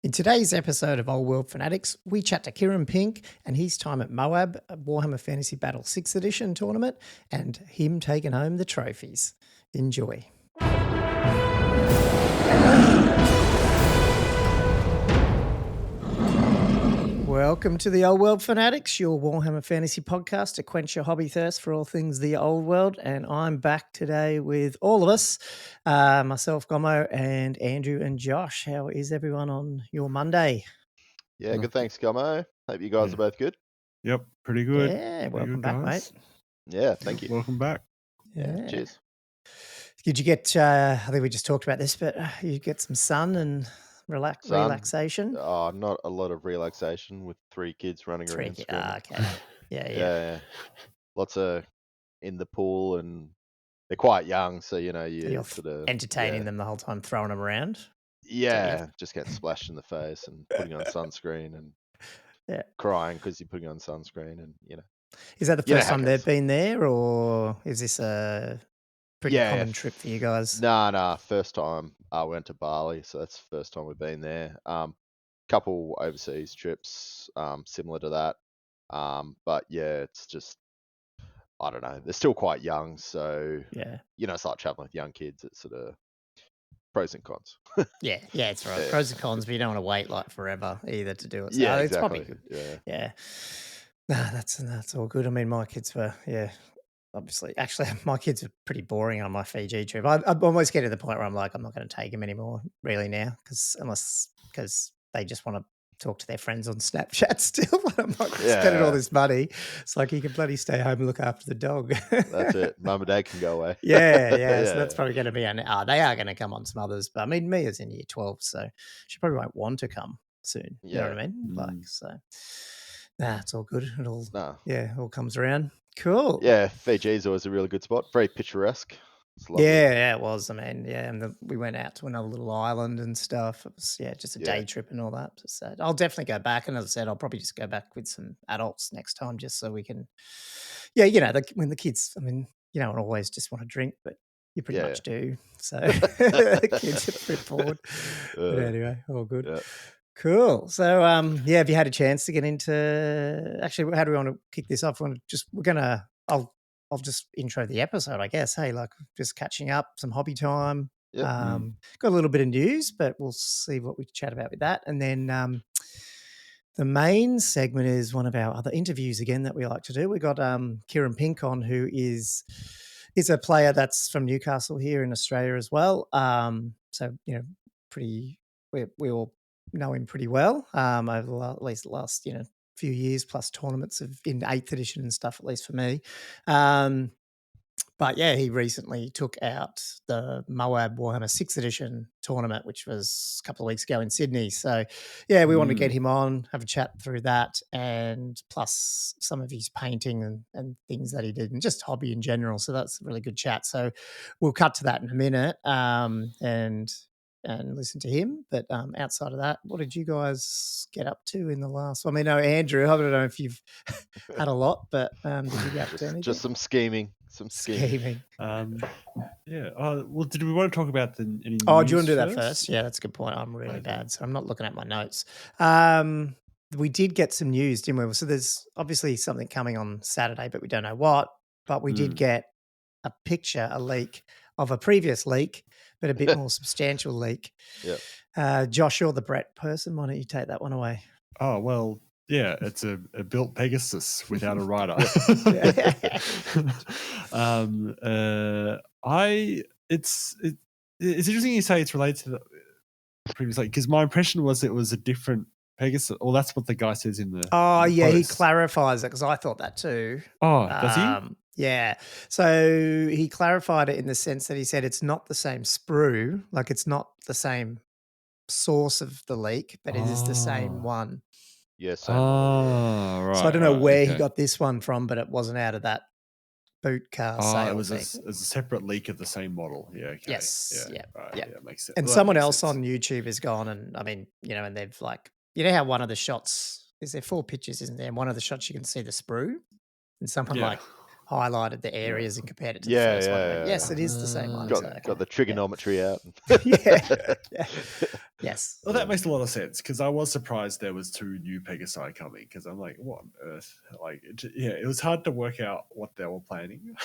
In today's episode of Old World Fanatics, we chat to Kieran Pink and his time at MOAB, a Warhammer Fantasy Battle 6th edition tournament, and him taking home the trophies. Enjoy. Welcome to the Old World Fanatics, your Warhammer Fantasy podcast to quench your hobby thirst for all things the old world. And I'm back today with all of us, myself, Gomo, and Andrew and Josh. How is everyone on your Monday? Yeah, good. Thanks, Gummo. Hope you guys are both good. Yep, pretty good. Yeah, Pretty welcome good, back, guys. mate. Yeah, thank you. Welcome back. Yeah. Cheers. Did you get, I think we just talked about this, but you get some sun and relaxation? Oh, not a lot of relaxation with 3 kids running around screaming. Okay. Yeah. Lots of in the pool, and they're quite young, so, You're sort of entertaining them the whole time, throwing them around? Yeah, just getting splashed in the face and putting on sunscreen and crying because you're putting on sunscreen and, Is that the first time they've been there, or is this a pretty common trip for you guys? Nah, first time I went to Bali, so that's the first time we've been there. Couple overseas trips, similar to that. But yeah, it's just, I don't know, they're still quite young, so it's like traveling with young kids. It's sort of pros and cons. Yeah, it's right. Pros and cons, but you don't want to wait like forever either to do it. So Yeah, it's exactly. probably good. Yeah. Nah, that's all good. I mean, my kids were, obviously. Actually, my kids are pretty boring on my Fiji trip. I almost get to the point where I'm like, I'm not going to take them anymore, really, now, because they just want to talk to their friends on Snapchat still. But I'm not spending all this money. It's like you can bloody stay home and look after the dog. That's it. Mum and Dad can go away. Yeah. So that's probably going to be they are going to come on some others. But I mean, Mia's in year 12, so she probably won't want to come soon. You know what I mean? Nah, it's all good. It all comes around. Cool. Yeah, Fiji is always a really good spot. Very picturesque. It's lovely. Yeah, it was. I mean, and we went out to another little island and stuff. It was, just a day trip and all that. So I'll definitely go back. And as I said, I'll probably just go back with some adults next time just so we can, when the kids, I mean, you don't always just want to drink, but you pretty much do. So the kids are pretty bored. But anyway, all good. Yeah. Cool. So, have you had a chance to get into? Actually, how do we want to kick this off? I'll just intro the episode, I guess. Hey, like just catching up, some hobby time. Yep. Got a little bit of news, but we'll see what we chat about with that. And then the main segment is one of our other interviews again that we like to do. We got Kieran Pink on, who is a player that's from Newcastle here in Australia as well. So we all know him pretty well over at least the last few years, plus tournaments in 8th edition and stuff, at least for me. But yeah, he recently took out the MOAB Warhammer 6th edition tournament, which was a couple of weeks ago in Sydney. So yeah, we want to get him on, have a chat through that, and plus some of his painting and things that he did, and just hobby in general. So that's a really good chat. So we'll cut to that in a minute and listen to him. But outside of that, what did you guys get up to in the last? I mean, Andrew, I don't know if you've had a lot, but did you get up to anything? Just some scheming. Well, did we want to talk about any news? Oh, do you want to do that first? Yeah, that's a good point. I'm really bad, so I'm not looking at my notes. We did get some news, didn't we? So there's obviously something coming on Saturday, but we don't know what. But we did get a leak of a previous leak, but a bit more substantial leak. Yeah. Josh, you're the Brett person. Why don't you take that one away? Oh, well, yeah, it's a built Pegasus without a rider. It's interesting you say it's related to the previous leak, because my impression was it was a different Pegasus. Or that's what the guy says in the post. He clarifies clarifies it, because I thought that too. Oh, does he? Yeah. So he clarified it in the sense that he said it's not the same sprue, like it's not the same source of the leak, but it is the same one. Yes. Right. So I don't know where he got this one from, but it wasn't out of that boot car sale. It was a separate leak of the same model. Yeah. Okay. Yes. Yeah. Right. Yeah, makes sense. And someone else on YouTube has gone, and I mean, and they've like, how one of the shots is there 4 pictures, isn't there? And one of the shots you can see the sprue, and someone highlighted the areas and compared it to the Yeah, first one. I yeah, went, yeah. yes, it is the same one. Got So, got the okay. trigonometry out. Yeah. Yeah. Yes. Well, that makes a lot of sense because I was surprised there was 2 new Pegasi coming because I'm like, what on earth? Like, it was hard to work out what they were planning.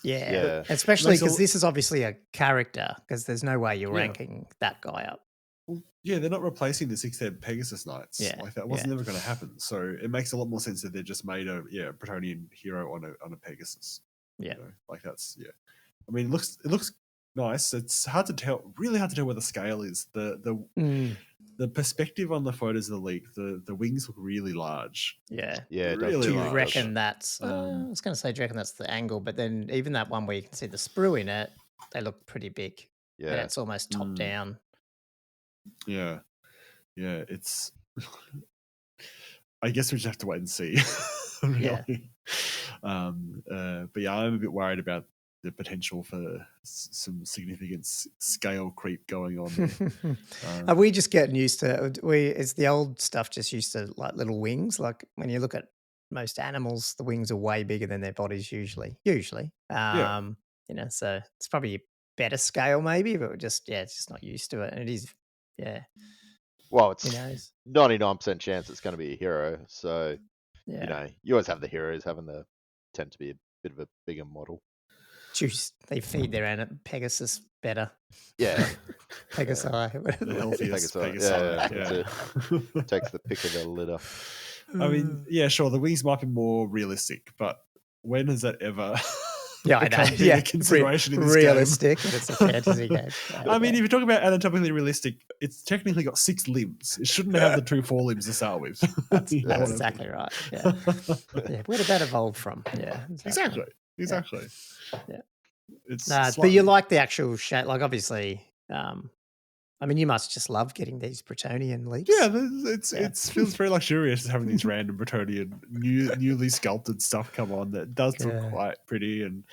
Yeah. Yeah. Especially Makes a because l- this is obviously a character because there's no way you're Yeah. ranking that guy up. Well, yeah, they're not replacing the 6-head Pegasus Knights. Yeah, Like that wasn't ever going to happen. So it makes a lot more sense that they just made a Bretonnian hero on a Pegasus. Yeah. You know, like that's I mean, it looks nice. It's hard to tell, really hard to tell where the scale is. The perspective on the photos of the leak, the wings look really large. Yeah. Yeah, it does. Really Do you large. reckon that's, I was going to say, do you reckon that's the angle? But then even that one where you can see the sprue in it, they look pretty big. And Yeah. it's almost top down. Yeah. Yeah, it's I guess we just have to wait and see. Really. But yeah, I'm a bit worried about the potential for some significant scale creep going on there. Are we just getting used to is the old stuff just used to like little wings? Like when you look at most animals, the wings are way bigger than their bodies usually. Yeah. You know, so it's probably a better scale maybe, but it's just not used to it. And it is, Well, who it's knows? 99% chance it's going to be a hero. So, Yeah. you always have the heroes tend to be a bit of a bigger model. Choose, they feed their Pegasus better. Yeah. Pegasi, whatever The the healthiest Pegasus, Pegasus. that's Takes the pick of the litter. I mean, yeah, sure, the wings might be more realistic, but when has that ever Yeah, I know. become a consideration in this realistic, game? and it's a fantasy game. I mean, if you're talking about anatomically realistic, it's technically got 6 limbs. It shouldn't have the 2 forelimbs to start with. That's You know what I mean? exactly right. Yeah. Where did that evolve from? Yeah, Exactly. Yeah. It's but you like the actual shape, like obviously. I mean, you must just love getting these Bretonnian leaks. Yeah, it feels very luxurious having these random Bretonnian newly sculpted stuff come on that does look quite pretty and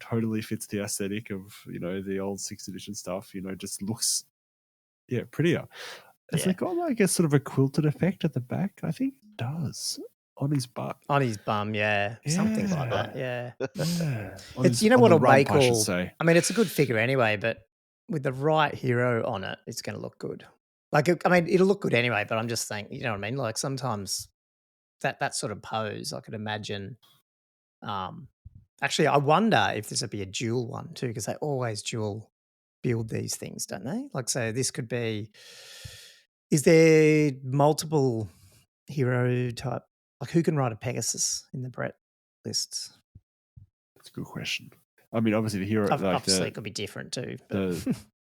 totally fits the aesthetic of the old 6th edition stuff. Just looks prettier. Has it got like a sort of a quilted effect at the back? I think it does. On his butt. On his bum, something like that. Yeah. It's what'll make I should say. I mean, it's a good figure anyway, but with the right hero on it, it's going to look good. Like, I mean, it'll look good anyway, but I'm just saying, you know what I mean? Like sometimes that sort of pose, I could imagine. Actually, I wonder if this would be a dual one too, because they always dual build these things, don't they? Like, so this could be. Is there multiple hero type? Like, who can ride a Pegasus in the Brett lists? That's a good question. I mean, obviously the hero, obviously it could be different too. But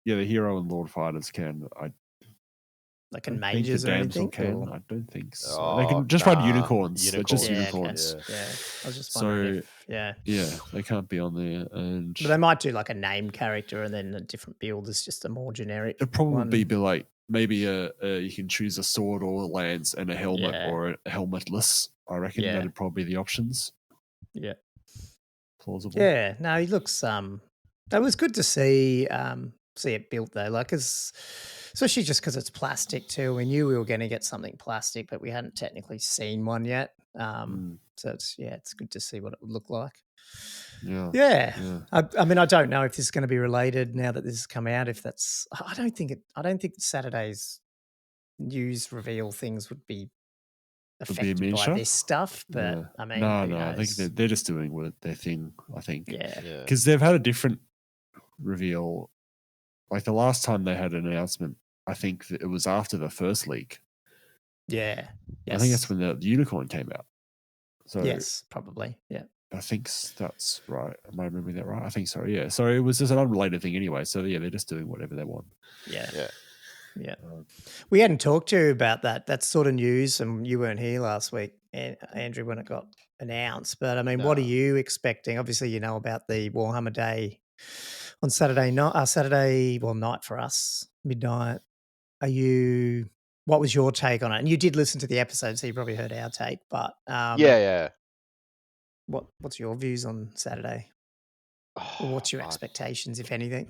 the hero and Lord Fighters can. Like in mages or anything? Can. I don't think so. They can just ride unicorns. They're just unicorns. Yeah. I was just wondering yeah, they can't be on there. But they might do like a named character and then a different build is just a more generic. It'd probably be like maybe you can choose a sword or a lance and a helmet or a helmetless. I reckon that'd probably be the options. Yeah. Plausible. Yeah. No, he looks that was good to see it built though. Like especially just because it's plastic too. We knew we were going to get something plastic, but we hadn't technically seen one yet. So it's good to see what it would look like. Yeah. I mean, I don't know if this is going to be related now that this has come out. If that's, I don't think Saturday's news reveal things would be affected by this stuff. But I mean, no, I think they're just doing their thing. I think, yeah, because they've had a different reveal. Like the last time they had an announcement, I think that it was after the first leak. Yeah. Yes. I think that's when the unicorn came out. So yes, probably. Yeah. I think that's right. Am I remembering that right? I think so. Yeah. So it was just an unrelated thing anyway. So yeah, they're just doing whatever they want. Yeah. Yeah. We hadn't talked to you about that sort of news, and you weren't here last week, Andrew, when it got announced. But I mean, what are you expecting? Obviously, you know about the Warhammer Day on Saturday night for us, midnight. What was your take on it? And you did listen to the episode, so you probably heard our take. But what's your views on Saturday? Or what's your expectations, if anything?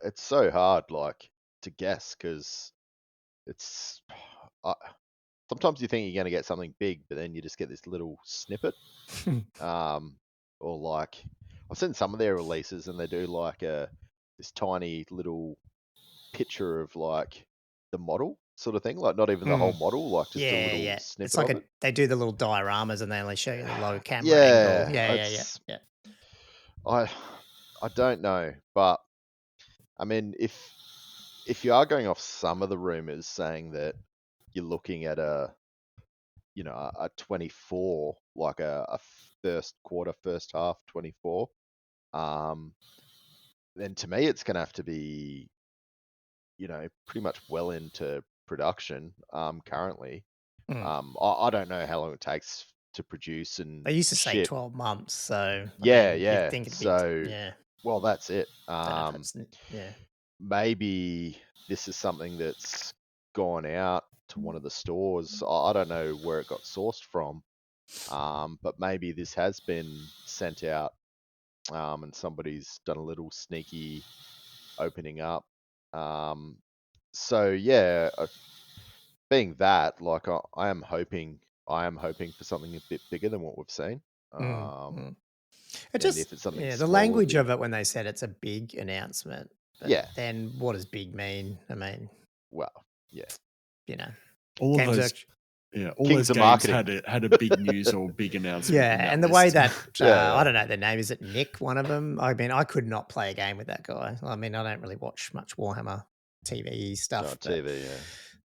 It's so hard, like, to guess because it's. sometimes you think you're going to get something big, but then you just get this little snippet. Or like, I've seen some of their releases and they do like this tiny little picture of like the model sort of thing, like not even the whole model, like just a little snippet. It's like of it. they do the little dioramas and they only show you the low camera Yeah, angle. Yeah. I don't know, but I mean, if you are going off some of the rumors saying that you're looking at a 24, like a first quarter, first half 24, then to me it's going to have to be, pretty much well into production currently. I don't know how long it takes to produce and they used to say ship. 12 months, so Yeah. think it'd So well, that's it. Yeah. Maybe this is something that's gone out to one of the stores. I don't know where it got sourced from, but maybe this has been sent out, and somebody's done a little sneaky opening up. So yeah, being that, like I am hoping for something a bit bigger than what we've seen. It just, if it's something the small, language of it when they said it's a big announcement. But Yeah. then what does big mean? I mean, well, yeah, all of games those, all Kings those of games marketing. had a big news or big announcement. Yeah, in that and the list. way that Yeah. I don't know the name, is it Nick? One of them. I mean, I could not play a game with that guy. I mean, I don't really watch much Warhammer TV stuff. No, TV, yeah.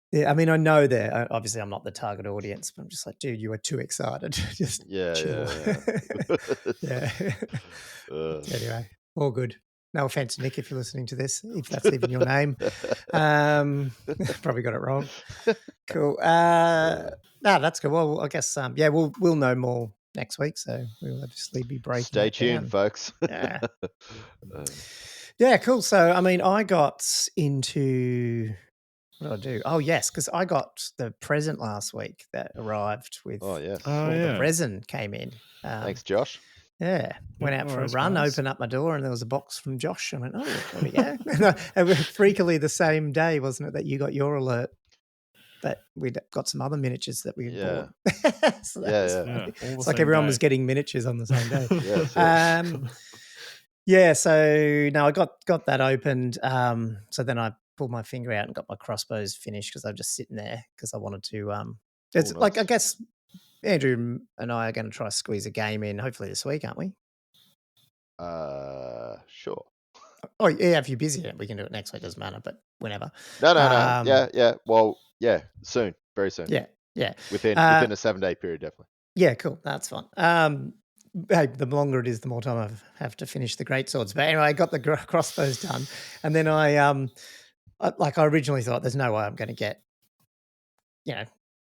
Yeah, I mean, I know that obviously I'm not the target audience, but I'm just like, dude, you were too excited. Just chill. Yeah. Anyway, all good. No offense, Nick, if you're listening to this, if that's even your name. Probably got it wrong. Cool. No, that's good. Well, I guess we'll know more next week, so we'll obviously be breaking. Stay tuned, down. folks. Yeah. Yeah, cool. So, I mean, I got into. What did I do? Oh, yes, because I got the present last week that arrived with. Oh, yes. The resin came in. Thanks, Josh. Yeah, went out for a run, opened up my door, and there was a box from Josh. I went, oh, there we go. And freakily the same day, wasn't it, that you got your alert that we'd got some other miniatures that we had bought. So it's like everyone was getting miniatures on the same day. So no, I got that opened. So then I pulled my finger out and got my crossbows finished because I was just sitting there because I wanted to. It's like, I guess Andrew and I are going to try to squeeze a game in hopefully this week, aren't we? Sure. Oh yeah, if you're busy, we can do it next week. Doesn't matter, but whenever. No. Yeah. Well, yeah, soon, very soon. Yeah. Within a 7-day period, definitely. Yeah, cool. That's fun. Hey, the longer it is, the more time I have to finish the greatswords. But anyway, I got the crossbows done, and then I originally thought there's no way I'm going to get,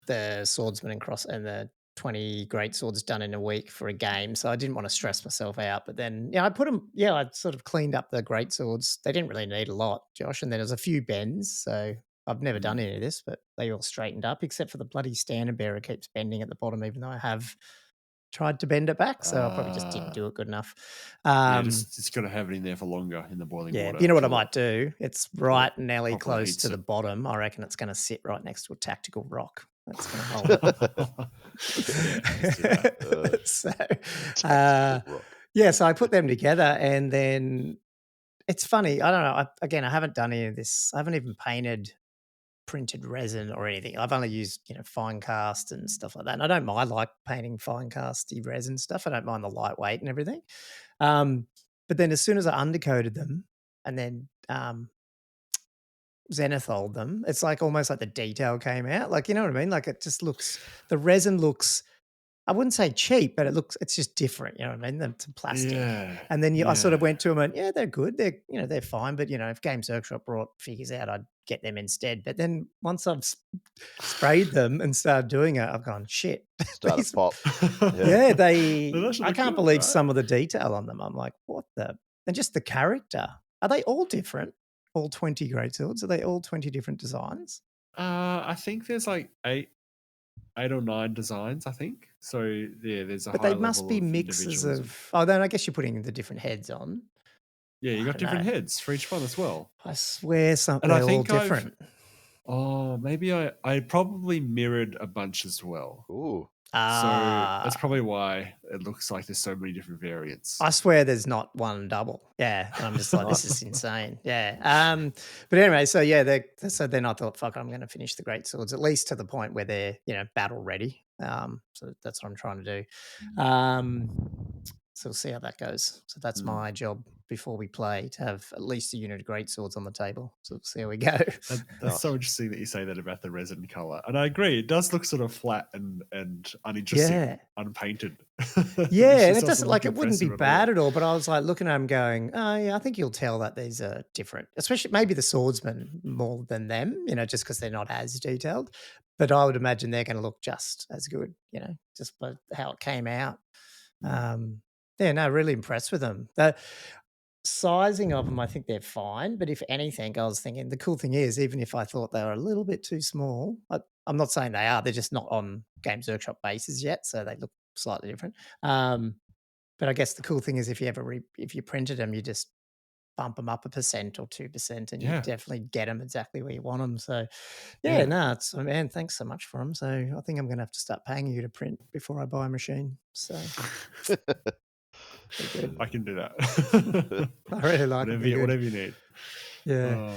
the swordsman and the 20 greatswords done in a week for a game. So I didn't want to stress myself out. But then, I put them. Yeah, I sort of cleaned up the greatswords. They didn't really need a lot, Josh. And then there's a few bends. So I've never done any of this, but they all straightened up except for the bloody standard bearer keeps bending at the bottom, even though I have tried to bend it back, so I probably just didn't do it good enough. Just got to have it in there for longer in the boiling water. You know what I might do? It's right nearly close to the bottom. I reckon it's going to sit right next to a tactical rock. That's going to hold it. So I put them together, and then it's funny. I don't know. I haven't done any of this. I haven't even painted printed resin or anything. I've only used fine cast and stuff like that, and I don't mind painting fine casty resin stuff. I don't mind the lightweight and everything, but then as soon as I undercoated them and then zenitholed them, it's like almost like the detail came out, you know what I mean, it just looks, the resin looks, I wouldn't say cheap, but it's just different, you know what I mean, than plastic. And then I sort of went to them and they're good, they're fine, but if Games Workshop brought figures out, I'd get them instead. But then once I've sprayed them and started doing it, I've gone, shit. Start to pop. I can't believe some of the detail on them. I'm like, what the? And just the character. Are they all different? All 20 greatswords? Are they all 20 different designs? I think there's like 8 or 9 designs, I think. So yeah, there's a. But they must be mixes of. Oh, then I guess you're putting the different heads on. Yeah, you got different heads for each one as well. I swear they're all different. Oh, maybe I probably mirrored a bunch as well. Ooh. So that's probably why it looks like there's so many different variants. I swear there's not one double. Yeah. And I'm just like, this is insane. Yeah. But anyway, so yeah, so then I thought, fuck, I'm going to finish the great swords, at least to the point where they're, battle ready. So that's what I'm trying to do. So we'll see how that goes. So that's my job before we play, to have at least a unit of great swords on the table. So we'll see how we go. That's so interesting that you say that about the resin color, and I agree. It does look sort of flat and uninteresting, unpainted. Yeah, and it doesn't it wouldn't be bad at all. But I was like looking at him, going, "Oh yeah, I think you'll tell that these are different, especially maybe the swordsmen more than them, just because they're not as detailed. But I would imagine they're going to look just as good, just by how it came out. Yeah, no, really impressed with them. The sizing of them, I think they're fine. But if anything, I was thinking the cool thing is, even if I thought they were a little bit too small, I'm not saying they are. They're just not on Games Workshop bases yet, so they look slightly different. But I guess the cool thing is if you printed them, you just bump them up 1% or 2%, and you definitely get them exactly where you want them. So man, thanks so much for them. So I think I'm going to have to start paying you to print before I buy a machine. So. I can do that. I really like whatever you need. Yeah.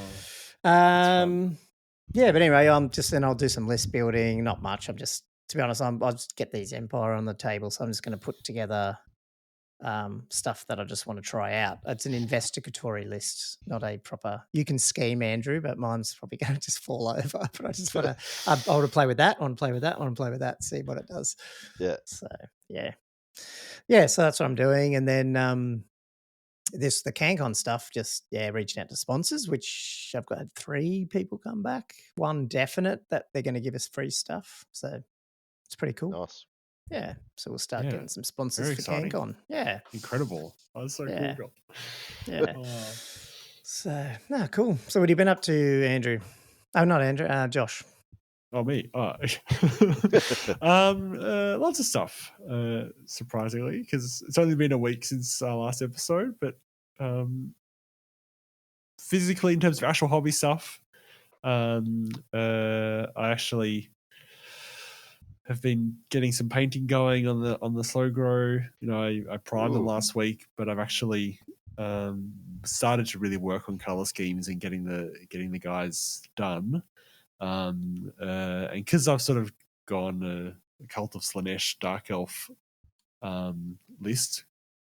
Yeah, but anyway, I'll do some list building. Not much. To be honest, I'll just get these Empire on the table. So I'm just going to put together stuff that I just want to try out. It's an investigatory list, not a proper. You can scheme, Andrew, but mine's probably going to just fall over. But I just want to. I want to play with that. I want to play with that. I want to play with that. See what it does. Yeah. So yeah. So that's what I'm doing, and then the CanCon stuff. Just reaching out to sponsors, which I've got 3 people come back. One definite that they're going to give us free stuff. So it's pretty cool. Nice. Yeah, so we'll start getting some sponsors for exciting. CanCon. Yeah, incredible. That's so cool. Yeah. So cool. So what have you been up to, Andrew? Oh, not Andrew. Josh. Oh, me. Lots of stuff. Surprisingly, because it's only been a week since our last episode, but physically, in terms of actual hobby stuff, I actually have been getting some painting going on the slow grow. I primed them last week, but I've actually started to really work on color schemes and getting the guys done. And because I've sort of gone a Cult of Slannesh Dark Elf list,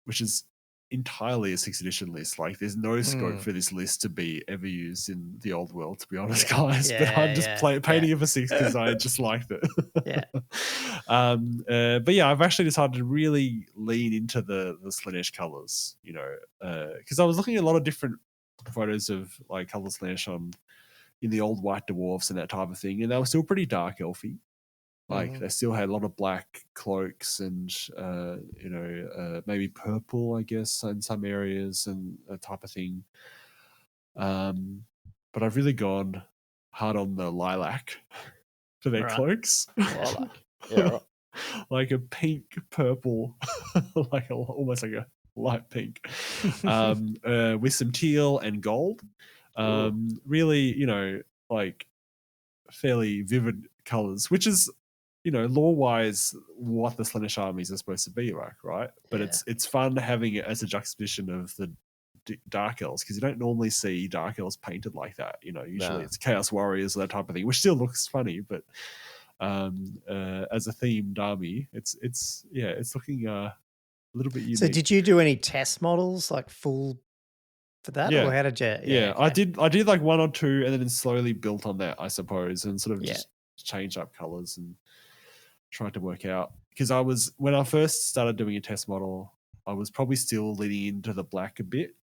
which is entirely a 6th edition list. Like, there's no scope for this list to be ever used in the old world, to be honest, guys. But I'm just painting it for 6 because I just liked it. But yeah, I've actually decided to really lean into the Slannesh colors, because I was looking at a lot of different photos of like color Slannesh in the old white dwarfs and that type of thing, and they were still pretty dark elfy. Like, they still had a lot of black cloaks and maybe purple, I guess, in some areas, and that type of thing. But I've really gone hard on the lilac for their cloaks. Lilac. Yeah, right. Like a pink purple, almost like a light pink, with some teal and gold. Really, like fairly vivid colors, which is, lore-wise, what the Slannesh armies are supposed to be like, right? But it's fun having it as a juxtaposition of the Dark Elves, because you don't normally see Dark Elves painted like that. Usually it's Chaos Warriors or that type of thing, which still looks funny, but as a themed army, it's looking a little bit unique. So did you do any test models, like full for that, or how did you? Yeah, okay. I did like 1 or 2, and then slowly built on that, I suppose, and sort of just changed up colors and tried to work out, because when I first started doing a test model, I was probably still leaning into the black a bit,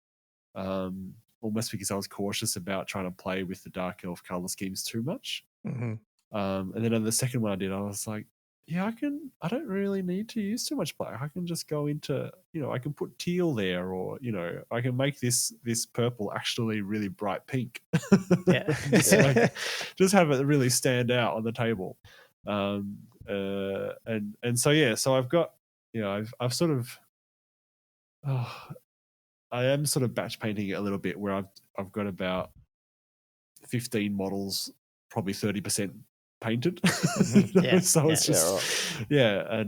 almost because I was cautious about trying to play with the Dark Elf color schemes too much. And then on the second one I did, I was like, I don't really need to use too much black. I can just go into, I can put teal there, or, I can make this purple actually really bright pink. Just have it really stand out on the table. So I've got, I've sort of, I am sort of batch painting it a little bit, where I've got about 15 models probably 30% painted. Yeah, So it's Yeah,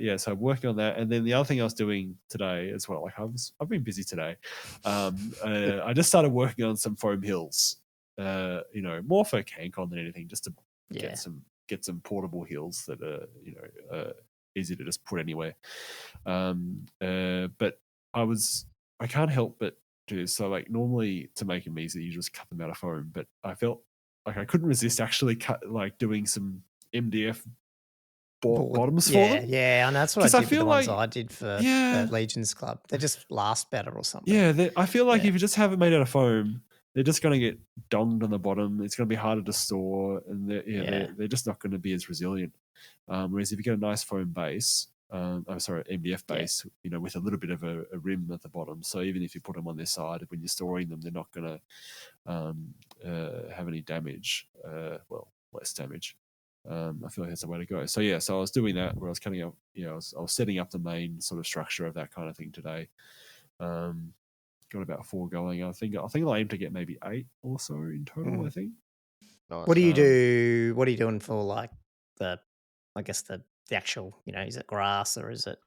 just so I'm working on that. And then the other thing I was doing today as well, like I've been busy today. I just started working on some foam hills. More for CanCon than anything, just to get some portable hills that are easy to just put anywhere. But I can't help but do so. Like normally to make them easy, you just cut them out of foam. But I felt like I couldn't resist actually doing some MDF bottoms for them. Yeah, and that's what I did with the ones I did for the Legions Club. They just last better or something. Yeah, I feel like if you just have it made out of foam, they're just going to get donged on the bottom. It's going to be harder to store, and they're just not going to be as resilient. Whereas if you get a nice foam base, MDF base, with a little bit of a rim at the bottom, so even if you put them on their side, when you're storing them, they're not going to have any damage. Less damage. I feel like that's the way to go. So I was doing that where I was cutting up. I was setting up the main sort of structure of that kind of thing today. Got about 4 going. I think I'll aim to get maybe 8 or so in total. I think. Nice. What do you do? What are you doing for like the actual? Is it grass or is it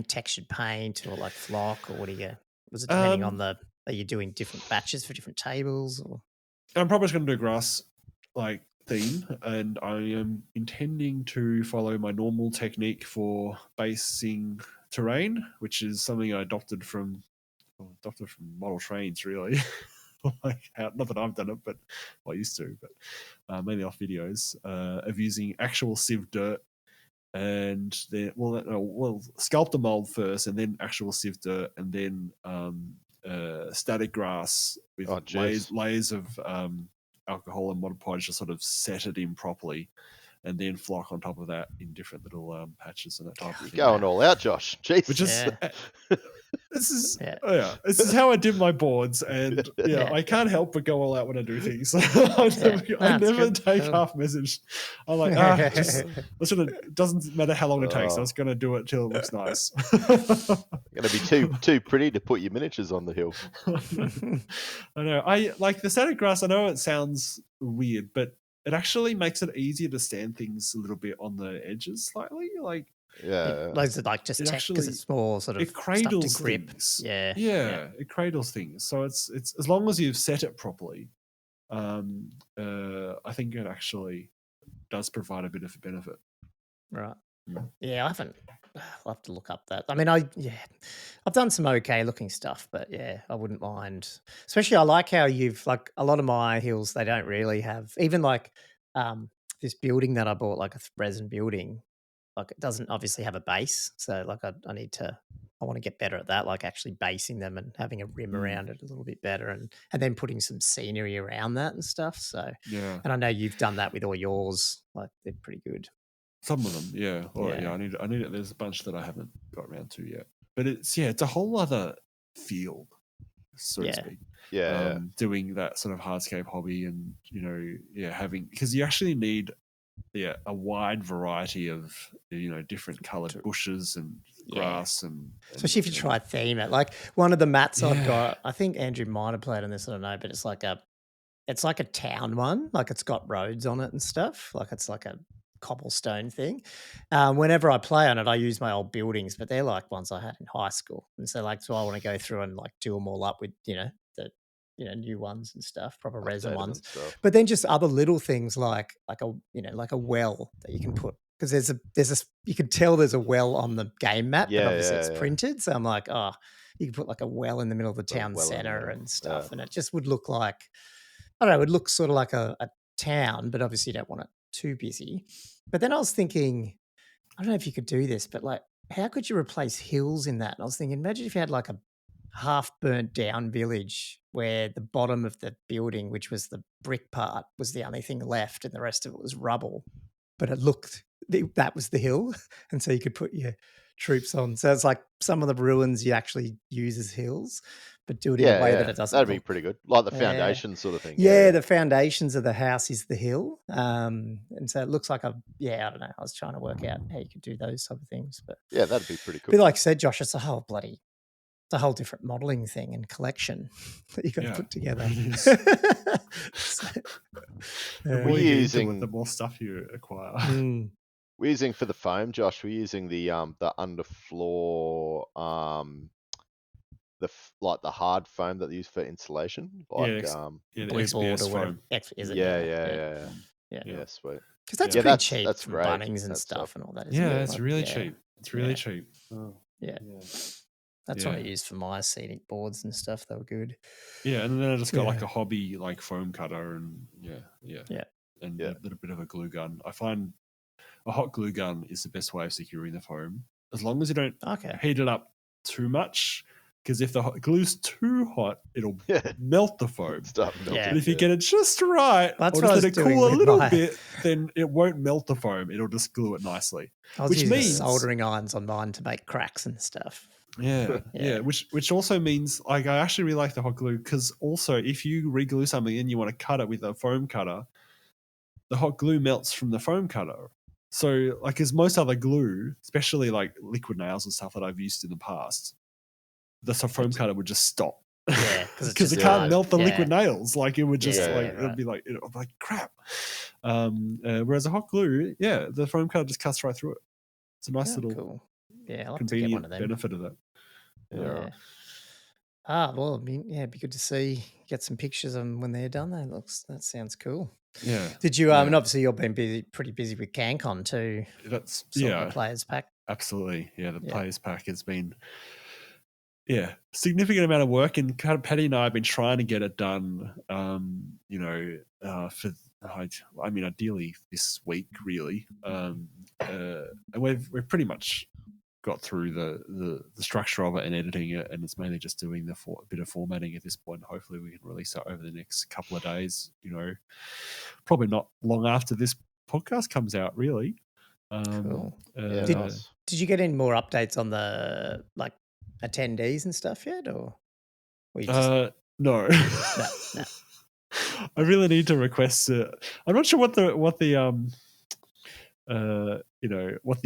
textured paint or like flock or what do you? Was it depending on the? Are you doing different batches for different tables or? I'm probably just going to do grass like theme, and I am intending to follow my normal technique for basing terrain, which is something I adopted from model trains, really. Not that I've done it, but I used to, but mainly off videos of using actual sieve dirt, and then sculpt the mold first, and then actual sieve dirt, and then static grass with layers of alcohol and Mod Podge to sort of set it in properly, and then flock on top of that in different little patches and that type of thing. Going all out, Josh. Jeez. Which is this is how I did my boards, and I can't help but go all out when I do things. I never take half message. I'm like, it doesn't matter how long it takes. I was going to do it till it looks nice. Going to be too pretty to put your miniatures on the hill. I know. I like the static grass. I know it sounds weird, but it actually makes it easier to stand things a little bit on the edges slightly. Like, those are like just tech because it's more sort of it cradles stuff to grip. Things. Yeah, it cradles things. So it's as long as you've set it properly, I think it actually does provide a bit of a benefit. Right. Yeah, I'll have to look up that. I mean, I've done some okay looking stuff, but I wouldn't mind. Especially, I like how you've like a lot of my hills. They don't really have even like this building that I bought, like a resin building. Like it doesn't obviously have a base, so like I want to get better at that, like actually basing them and having a rim around it a little bit better, and then putting some scenery around that and stuff. So and I know you've done that with all yours. Like they're pretty good. Some of them, yeah. I need it. There's a bunch that I haven't got around to yet, but it's a whole other field, so to speak. Doing that sort of hardscape hobby, and having, because you actually need a wide variety of different coloured bushes and grass, and especially if you try theme it. Like one of the mats I've got, I think Andrew might have played on this, I don't know, but it's like a town one, like it's got roads on it and stuff, like it's like a cobblestone thing. Whenever I play on it, I use my old buildings, but they're like ones I had in high school, and so I want to go through and like do them all up with the new ones and stuff, proper resin ones. But then just other little things like a well that you can put, because there's a you can tell there's a well on the game map, but obviously it's printed. So I'm like, you can put like a well in the middle of the town center and stuff, and it just would look like, I don't know, it would look sort of like a town, but obviously you don't want it too busy. But then I was thinking, I don't know if you could do this, but like, how could you replace hills in that? And I was thinking, imagine if you had like a half burnt down village where the bottom of the building, which was the brick part, was the only thing left, and the rest of it was rubble, but it looked, that was the hill, and so you could put your troops on. So it's like some of the ruins you actually use as hills, but do it in a way that it doesn't. That'd be pretty good, like the foundation sort of thing. The foundations of the house is the hill, and so it looks like I don't know. I was trying to work out how you could do those type of things, but that'd be pretty cool. But like I said, Josh, it's a whole different modelling thing and collection that you got to put together. The more We're you get into using- it, the more stuff you acquire. We're using for the foam, Josh. We're using the underfloor like the hard foam that they use for insulation, like the Blue board XPS or whatever. foam. Is it? Yeah, sweet. Because that's Yeah, pretty that's- cheap that's from great. Bunnings and That's stuff and all that. Isn't Yeah, it? it's Like, really cheap. It's really cheap. Oh, Yeah. yeah. That's what I used for my scenic boards and stuff. They were good. Yeah, and then I just got like Yeah. a hobby like foam cutter and and a little bit of a glue gun. I find a hot glue gun is the best way of securing the foam, as long as you don't heat it up too much. Because if the glue's too hot, it'll melt the foam. Stop melting. But if you get it just right, That's or what I just was let it doing cool a with little my- bit, then it won't melt the foam. It'll just glue it nicely. I was Which using means- soldering irons on mine to make cracks and stuff. Yeah. Which also means like I actually really like the hot glue because also if you re-glue something and you want to cut it with a foam cutter, the hot glue melts from the foam cutter. So like as most other glue, especially like liquid nails and stuff that I've used in the past, the foam cutter would just stop. Yeah, because it can't melt the liquid nails. Like it would just Yeah, it'd be like crap. Whereas a hot glue, the foam cutter just cuts right through it. It's a nice little Cool. Yeah, I'll have to get convenient one of them. benefit of that. Yeah. Well, I mean, it'd be good to see, get some pictures of them when they're done. That sounds cool. Yeah. Did you? And obviously you've been pretty busy with CanCon too. That's the players pack. Absolutely. Yeah, the players pack has been significant amount of work, and Paddy and I have been trying to get it done. Ideally this week, really. And we've pretty much got through the structure of it and editing it, and it's mainly just doing a bit of formatting at this point. Hopefully we can release it over the next couple of days, probably not long after this podcast comes out, really. Cool. Nice. Did you get any more updates on the attendees and stuff yet, or you just... no. No. I really need to request it. I'm not sure what the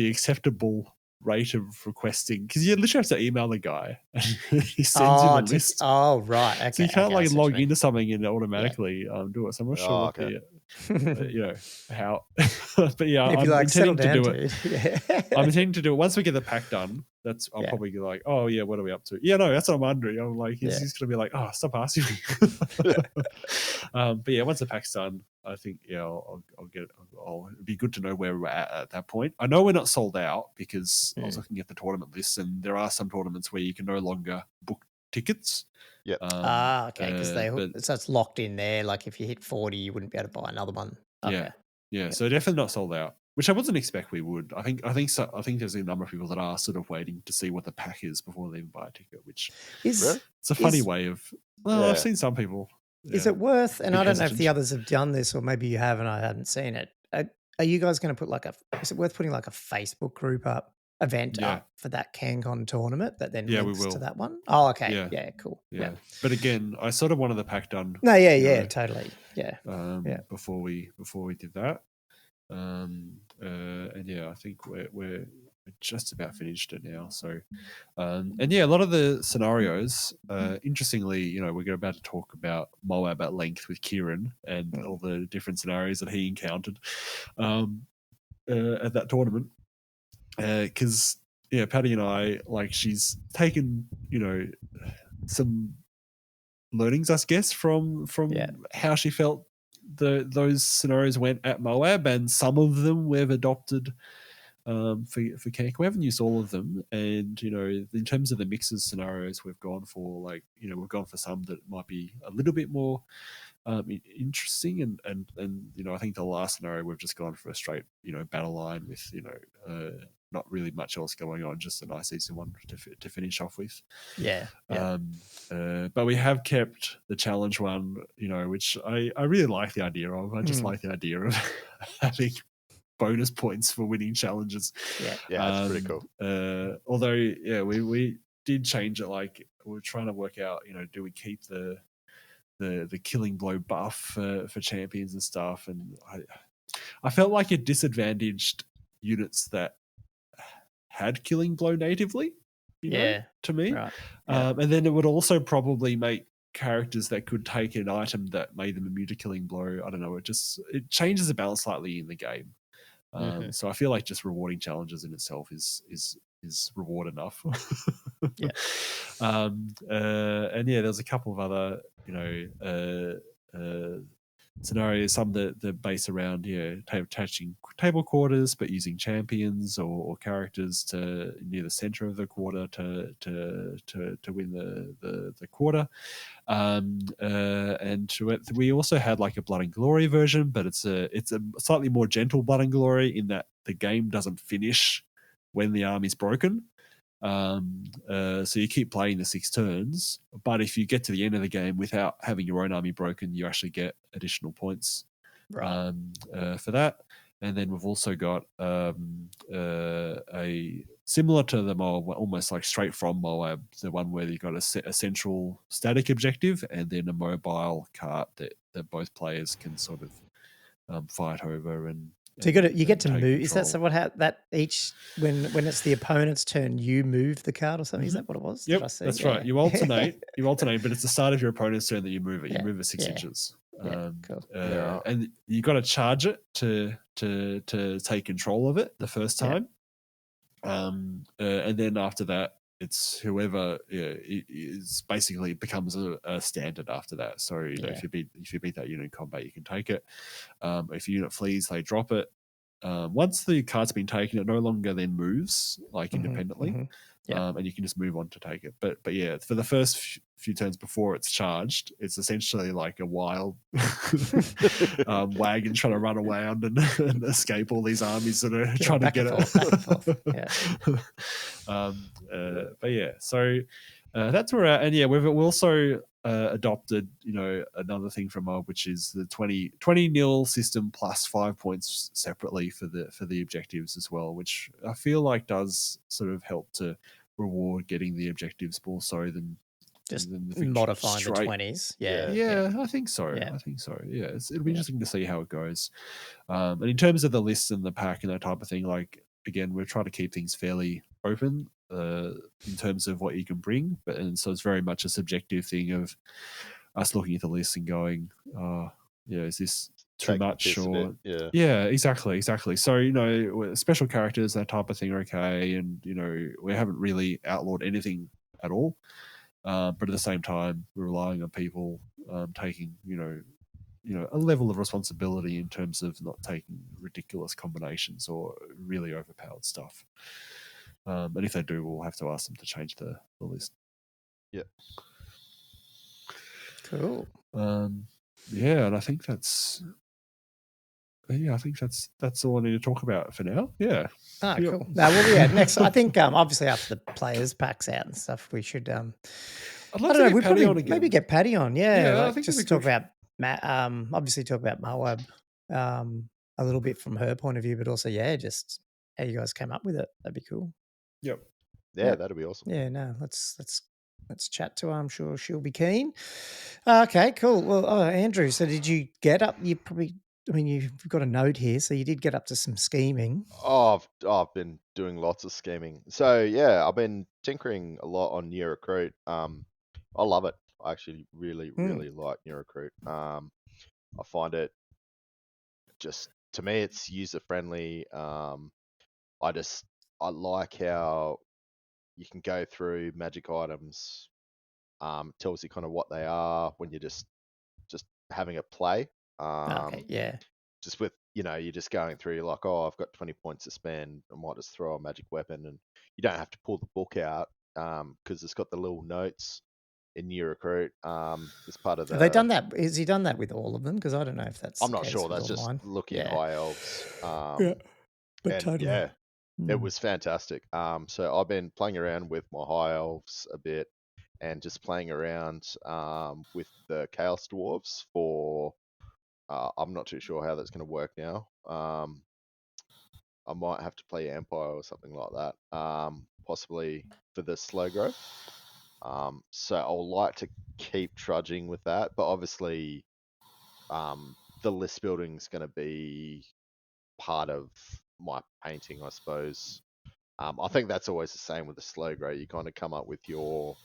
acceptable rate of requesting, because you literally have to email the guy and he sends you the list. Oh, right. Okay. So you can't log into something and automatically do it. So I'm not sure what how. But yeah, if I'm you intending to do it. Yeah. I'm intending to do it once we get the pack done. I'll probably be like, oh yeah, what are we up to? Yeah, no, that's what I'm wondering. I'm like, he's gonna be like, oh, stop asking me. But yeah, once the pack's done, I think I'll get it. It'd be good to know where we're at that point. I know we're not sold out because I was looking at the tournament lists, and there are some tournaments where you can no longer book tickets. Yeah. Okay, because so it's locked in there. Like if you hit 40, you wouldn't be able to buy another one. Okay. Yeah. So definitely not sold out, which I wasn't expect we would. I think so. I think there's a number of people that are sort of waiting to see what the pack is before they even buy a ticket, which it's a funny way of. Well, I've seen some people. Is it worth? And I don't know if the others have done this, or maybe you have and I haven't seen it. Are you guys going to put is it worth putting like a Facebook group event up for that CanCon tournament that then links we will. to that one? Oh, okay. Yeah, cool. Yeah. But again, I sort of wanted the pack done. No, totally. Yeah. Before we did that. And I think we're just about finished it now. So, a lot of the scenarios, interestingly, we're about to talk about MOAB at length with Kieran and all the different scenarios that he encountered at that tournament. Because Paddy and I, she's taken some learnings, I guess, from how she felt those scenarios went at MOAB, and some of them we've adopted for CanCon. We haven't used all of them, and in terms of the mixes scenarios, we've gone for we've gone for some that might be a little bit more interesting, and I think the last scenario we've just gone for a straight battle line with not really much else going on, just a nice easy one to finish off with. But we have kept the challenge one, which I really like the idea of. I just like the idea of having bonus points for winning challenges. It's pretty cool. Although we did change it. We're trying to work out, do we keep the killing blow buff for champions and stuff, and I felt like it disadvantaged units that had killing blow natively, to me. Right. And then it would also probably make characters that could take an item that made them immune to killing blow. I don't know. It changes the balance slightly in the game. So I feel like just rewarding challenges in itself is reward enough. Yeah. And yeah, there's a couple of other scenarios, some that base around attaching table quarters, but using champions or characters to near the center of the quarter to win the quarter. And we also had like a Blood and Glory version, but it's a slightly more gentle Blood and Glory in that the game doesn't finish when the army's broken. So you keep playing the 6 turns, but if you get to the end of the game without having your own army broken, you actually get additional points for that. And then we've also got a similar to the MOAB, almost like straight from MOAB, the one where you've got a central static objective and then a mobile cart that both players can sort of fight over. And so you get to move. Control. Is that so? That each when it's the opponent's turn, you move the card or something? Is that what it was? Yep, that's right. You alternate, but it's the start of your opponent's turn that you move it. You move it 6 inches. Cool. And you got to charge it to take control of it the first time. And then after that, it's whoever is basically becomes a standard after that. So if you beat that unit in combat, you can take it. If a unit flees, they drop it. Once the card's been taken, it no longer then moves like independently. And you can just move on to take it. But yeah, for the first few turns before it's charged, it's essentially like a wild wagon trying to run around and escape all these armies that are trying to get it. But yeah, so that's where we're at. And yeah, we've also adopted, another thing from MOAB, which is the 20-0 system plus 5 points separately for the objectives as well, which I feel like does sort of help to reward getting the objectives more so than just modifying the 20s. Yeah, I think so. I think so. Yeah, it'll be interesting to see how it goes. And in terms of the lists and the pack and that type of thing, like again, we're trying to keep things fairly open in terms of what you can bring, and so it's very much a subjective thing of us looking at the list and going, is this too much? Or exactly. So special characters, that type of thing are okay, and we haven't really outlawed anything at all, but at the same time we're relying on people taking a level of responsibility in terms of not taking ridiculous combinations or really overpowered stuff. And if they do, we'll have to ask them to change the list. Yeah. Cool. And I think that's all I need to talk about for now. Yeah. Ah, cool. Now, next, I think obviously after the players packs out and stuff, we should I'd love to get Paddy on again. Maybe get Paddy on. Yeah, I think just talk about obviously talk about MOAB a little bit from her point of view, but also just how you guys came up with it. That'd be cool. Yep. Yeah, that'd be awesome. Yeah, no, let's chat to her. I'm sure she'll be keen. Okay, cool. Well, Andrew, so did you get up? You've got a note here, so you did get up to some scheming. Oh, I've been doing lots of scheming. So yeah, I've been tinkering a lot on New Recruit. I love it. I actually really like New Recruit. I find it just, to me, it's user friendly. I like how you can go through magic items, tells you kind of what they are when you're just having a play. Just with, you're just going through, you're like, oh, I've got 20 points to spend, I might just throw a magic weapon, and you don't have to pull the book out because it's got the little notes in New Recruit as part of the... Have they done that? Has he done that with all of them? Because I don't know if that's... I'm not sure. That's just looking at High Elves. But totally. It was fantastic. So I've been playing around with my High Elves a bit and just playing around with the Chaos Dwarves for... I'm not too sure how that's going to work now. I might have to play Empire or something like that, possibly for the slow growth. So I'll like to keep trudging with that, but obviously the list building is going to be part of my painting, I suppose. I think that's always the same with the slow grow. You kind of come up with your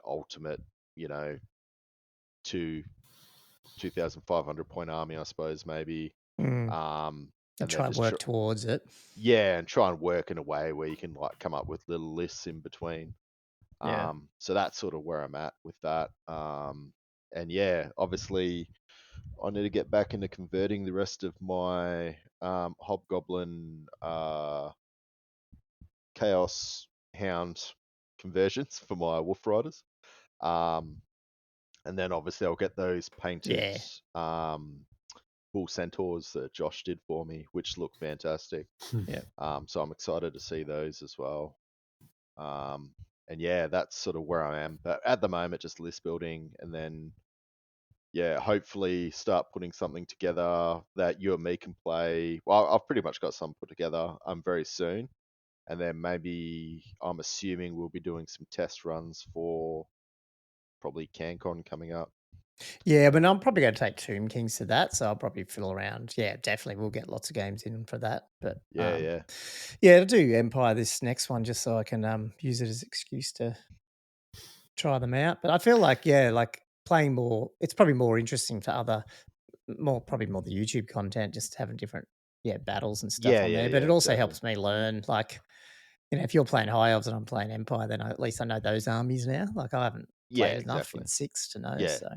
ultimate, to 2,500 point army, I suppose, maybe. And And try then and just work towards it. yeah, and try and work in a way where you can like come up with little lists in between. Yeah. So that's sort of where I'm at with that. And yeah, obviously I need to get back into converting the rest of my Hobgoblin Chaos Hound conversions for my Wolf Riders. And then obviously I'll get those painted Bull Centaurs that Josh did for me, which look fantastic. Yeah. So I'm excited to see those as well. And yeah, that's sort of where I am. But at the moment, just list building, and then yeah, hopefully start putting something together that you and me can play. Well, I've pretty much got some put together very soon. And then maybe I'm assuming we'll be doing some test runs for probably CanCon coming up. Yeah, but I'm probably going to take Tomb Kings to that, so I'll probably fiddle around. Yeah, definitely, we'll get lots of games in for that. But Yeah. I'll do Empire this next one just so I can use it as an excuse to try them out. But I feel like like playing more, it's probably more interesting for probably more the YouTube content, just having different battles and stuff on there. But it also helps me learn, like, if you're playing High Elves and I'm playing Empire, then at least I know those armies now. Like, I haven't played enough in 6 to know. Yeah. So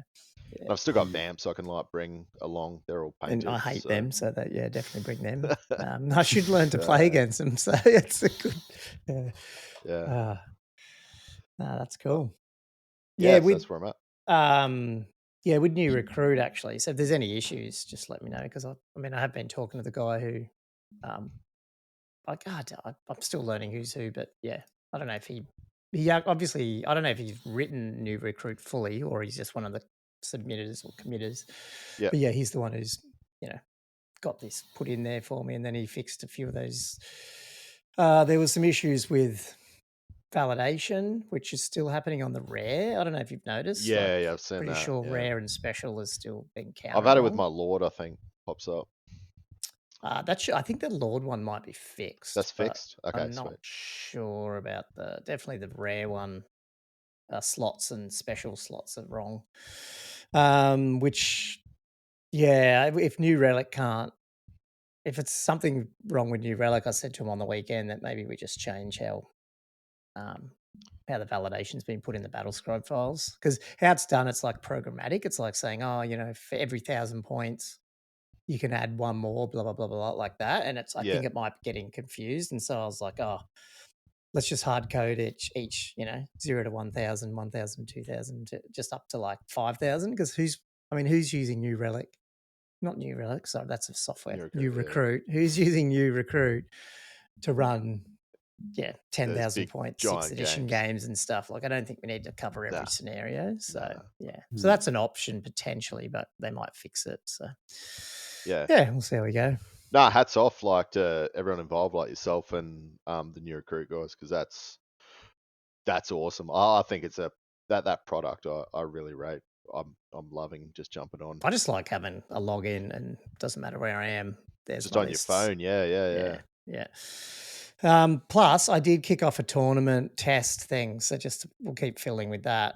And I've still got Vamps I can like bring along. They're all painted. And I hate them, so that definitely bring them. I should learn to play against them, so it's a good. No, that's cool. So that's where I'm at. With new recruit actually. So if there's any issues, just let me know, because I have been talking to the guy who, I'm still learning who's who, but I don't know if he obviously, I don't know if he's written new recruit fully or he's just one of the submitters or committers. Yeah. But he's the one who's got this put in there for me, and then he fixed a few of those. There was some issues with validation, which is still happening on the rare. I don't know if you've noticed. Yeah, I've seen pretty that. sure rare and special is still being counted. I've had it with my Lord, I think, pops up. I think the Lord one might be fixed. That's fixed? Okay, I'm not sure about definitely the rare one. Slots and special slots are wrong. Which, if New Relic can't, if it's something wrong with New Relic, I said to him on the weekend that maybe we just change how the validation's been put in the battle scribe files. Because how it's done, it's like programmatic. It's like saying, for every 1,000 points, you can add one more, blah, blah, blah, blah, like that. And I think it might be getting confused. And so I was like, let's just hard code each 0 to 1,000, 1,000, 2,000, just up to like 5,000. Because who's using New Relic? Not New Relic, sorry, that's a software. New Recruit. Who's using New Recruit to run 10,000 points, 6th edition games and stuff? Like, I don't think we need to cover every scenario. So so that's an option potentially, but they might fix it. So we'll see how we go. Nah, hats off like to everyone involved, like yourself and the new recruit guys, because that's awesome. I think it's that product I really rate. I'm loving just jumping on. I just like having a login, and it doesn't matter where I am. There's just on lists. Your phone. Yeah. Plus, I did kick off a tournament test thing, so we'll keep filling with that.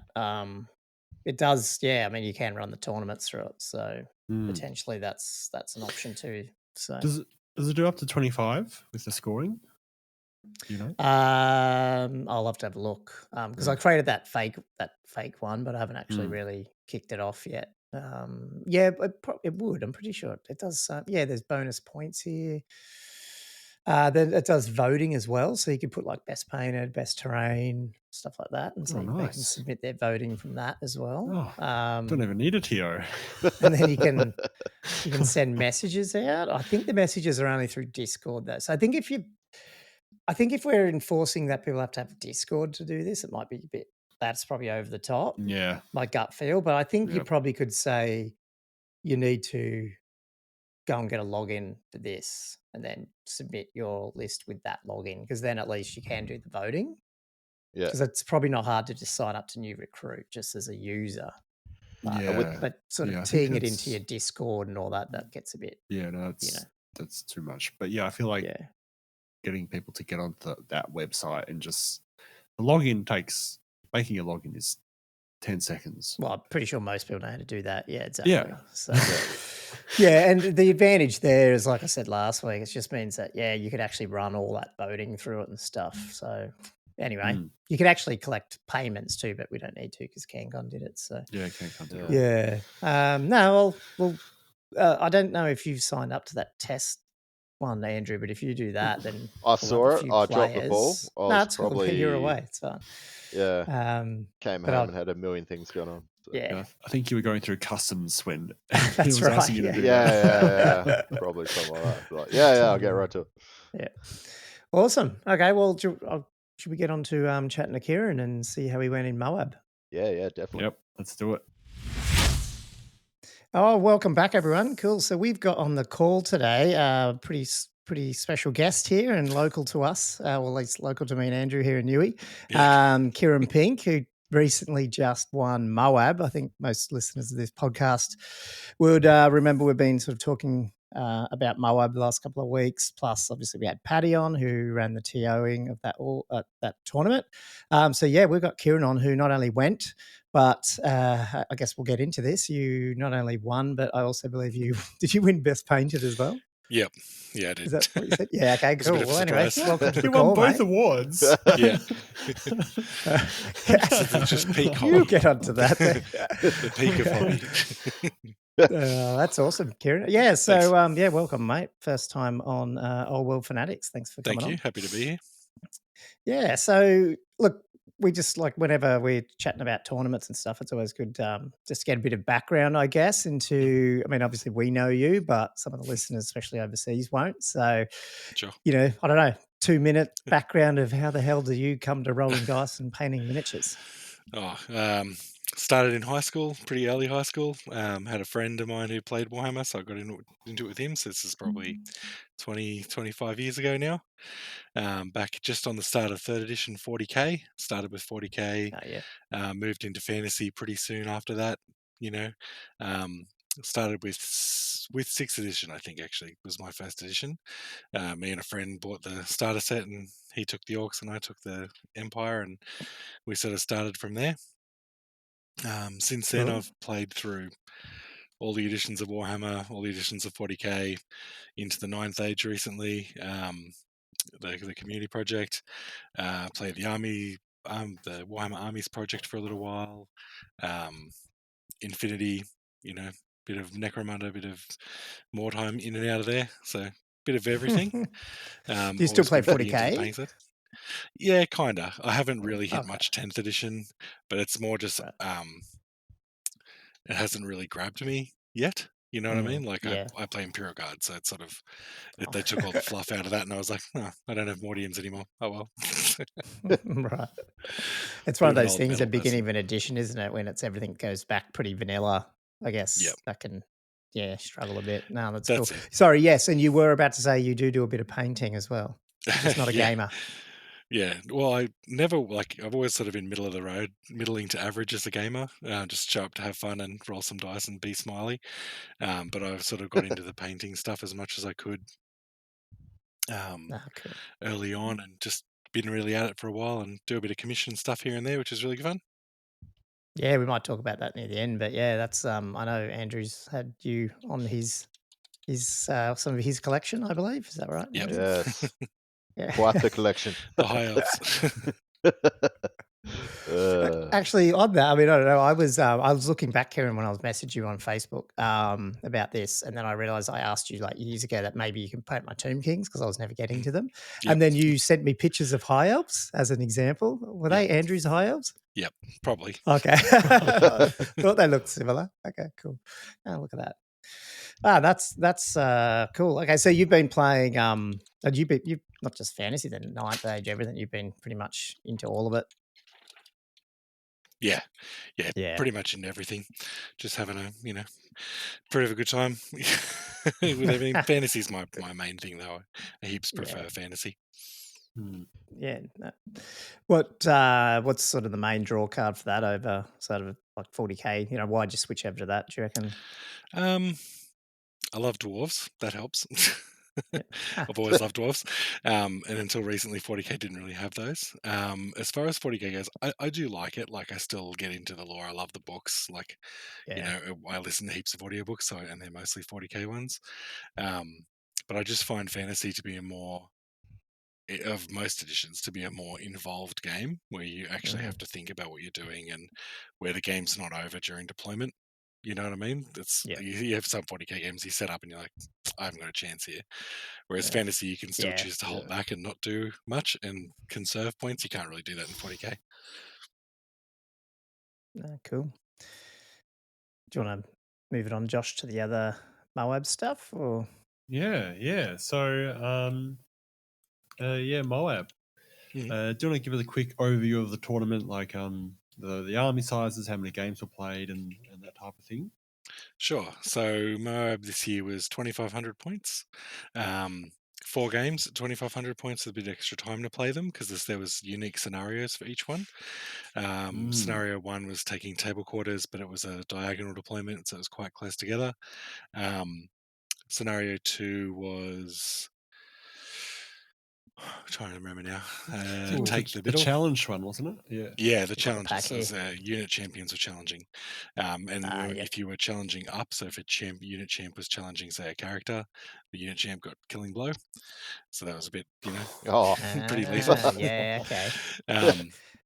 It does, you can run the tournaments through it, so potentially that's an option too. So does it do up to 25 with the scoring? You know, I'll have to have a look because I created that fake one, but I haven't actually really kicked it off yet. It would. I'm pretty sure it does. There's bonus points here. Then it does voting as well, so you can put like best painted, best terrain, stuff like that, and so they can submit their voting from that as well. Don't even need a TO. And then you can send messages out. I think the messages are only through Discord though, so I think if we're enforcing that people have to have Discord to do this, it might be a bit. That's probably over the top. Yeah, my gut feel, but I think you probably could say you need to go and get a login for this and then submit your list with that login, because then at least you can do the voting. Yeah, because it's probably not hard to just sign up to New Recruit just as a user. But sort of teeing it into your Discord and all that gets a bit. Yeah, no, that's too much. But I feel like getting people to get onto that website and just the login making a login is 10 seconds. Well, I'm pretty sure most people know how to do that. Yeah, exactly. Yeah. So, yeah, and the advantage there is, like I said last week, it just means that, yeah, you could actually run all that voting through it and stuff. So anyway, you could actually collect payments too, but we don't need to because CanCon did it. So Yeah, CanCon did it. yeah. No, well, I don't know if you've signed up to that test one, Andrew, but if you do that, then I we'll saw have a it. few I dropped the ball. players. I No, was it's all good. You're probably away. It's fine. came But home and had a million things going on. So. yeah, I think you were going through customs when That's he was right, asking you to do Yeah, that. probably something like that. Like, yeah, I'll get right to it. Yeah. Awesome. Okay, well, should we get on to chatting to Kieran and see how he went in MOAB? Yeah, definitely. Yep, let's do it. Oh, welcome back, everyone. Cool. So we've got on the call today pretty special guest here and local to us, well, at least local to me and Andrew here in Newey, Kieran Pink, who recently just won MOAB. I think most listeners of this podcast would remember we've been sort of talking about MOAB the last couple of weeks. Plus, obviously, we had Paddy on who ran the TOing of that tournament. So yeah, we've got Kieran on who not only went, but I guess we'll get into this. You not only won, but I also believe did you win Best Painted as well? Yep. Yeah, I did. Is that what you said? Yeah, okay, It's a cool. bit of a Well, anyway, surprise. welcome to the You call, won both mate. awards. Yeah. It's just peak You hobby. get onto that. The peak of hobby. That's awesome, Kieran. Yeah, so welcome, mate. First time on Old World Fanatics. Thanks for coming Thank you. on. Happy to be here. Yeah, so look, we just like whenever we're chatting about tournaments and stuff, it's always good just to get a bit of background, I guess, into, I mean, obviously we know you, but some of the listeners, especially overseas, won't. So, Sure. I don't know, 2-minute background of how the hell do you come to rolling dice and painting miniatures? Started in high school, pretty early high school. Had a friend of mine who played Warhammer, so I got into it with him. So this is probably 20, 25 years ago now. Back just on the start of 3rd edition 40k. Started with 40k. Moved into fantasy pretty soon after that. Started with 6th edition, I think, actually was my first edition. Me and a friend bought the starter set, and he took the Orcs and I took the Empire, and we sort of started from there. Since then, I've played through all the editions of Warhammer, all the editions of 40k, into the 9th Age recently, the community project, played the army, the Warhammer Armies project for a little while, Infinity, bit of Necromunda, bit of Mordheim in and out of there, so bit of everything. Do you still play 40k? Yeah, kinda. I haven't really hit much 10th edition, but it's more just it hasn't really grabbed me yet. You know what I mean? Like I play Imperial Guard, so it's sort of they took all the fluff out of that, and I was like, no, I don't have Mordians anymore. Oh well. Right. It's one of those things at beginning of an edition, isn't it? When everything goes back pretty vanilla, I guess that can struggle a bit. No, that's cool. Sorry, yes, and you were about to say you do a bit of painting as well. You're just not a gamer. Yeah, well, I've always sort of been middle of the road, middling to average as a gamer. Just show up to have fun and roll some dice and be smiley. But I've sort of got into the painting stuff as much as I could early on, and just been really at it for a while, and do a bit of commission stuff here and there, which is really fun. Yeah, we might talk about that near the end, but yeah, that's I know Andrew's had you on his some of his collection, I believe. Is that right? Yep. Yes. Yeah. Quite the collection. The high elves. Actually, on that, I mean, I don't know. I was looking back, Kieran, when I was messaging you on Facebook about this, and then I realized I asked you like years ago that maybe you can paint my Tomb Kings because I was never getting to them. Yep. And then you sent me pictures of high elves as an example. Were they Andrew's high elves? Yep, probably. Okay. Thought they looked similar. Okay, cool. Oh, look at that. That's cool. Okay, so you've been playing you've not just fantasy then, 9th Age, everything. You've been pretty much into all of it. Yeah, pretty much into everything. Just having a pretty good time with everything. Fantasy's my main thing though. I heaps prefer fantasy. Yeah. No. What's sort of the main draw card for that over sort of like 40k? Why'd you switch over to that, do you reckon? I love dwarves. That helps. Yeah. I've always loved dwarves, and until recently, 40k didn't really have those. As far as 40k goes, I do like it. Like, I still get into the lore. I love the books. Like, Yeah. I listen to heaps of audiobooks, and they're mostly 40k ones. But I just find fantasy to be of most editions to be a more involved game where you actually have to think about what you're doing and where the game's not over during deployment. You know what I mean? Yeah. You have some 40k games you set up and you're like, I haven't got a chance here. Whereas Yeah. fantasy, you can still Yeah. choose to hold back and not do much and conserve points. You can't really do that in 40k. Cool. Do you want to move it on, Josh, to the other MOAB stuff? Or Yeah. So, MOAB. Do you want to give us a quick overview of the tournament, like the army sizes, how many games were played, and that type of thing? Sure. So MOAB this year was 2,500 points. 4 games, 2,500 points with a bit extra time to play them because there was unique scenarios for each one. Scenario 1 was taking table quarters, but it was a diagonal deployment, so it was quite close together. Scenario 2 was... I'm trying to remember now. Take the middle. The challenge one, wasn't it? Yeah. Yeah, the challenges. So unit champions were challenging. If you were challenging up, so if a unit champ was challenging, say, a character, the unit champ got killing blow. So that was a bit, pretty lethal. Yeah, okay.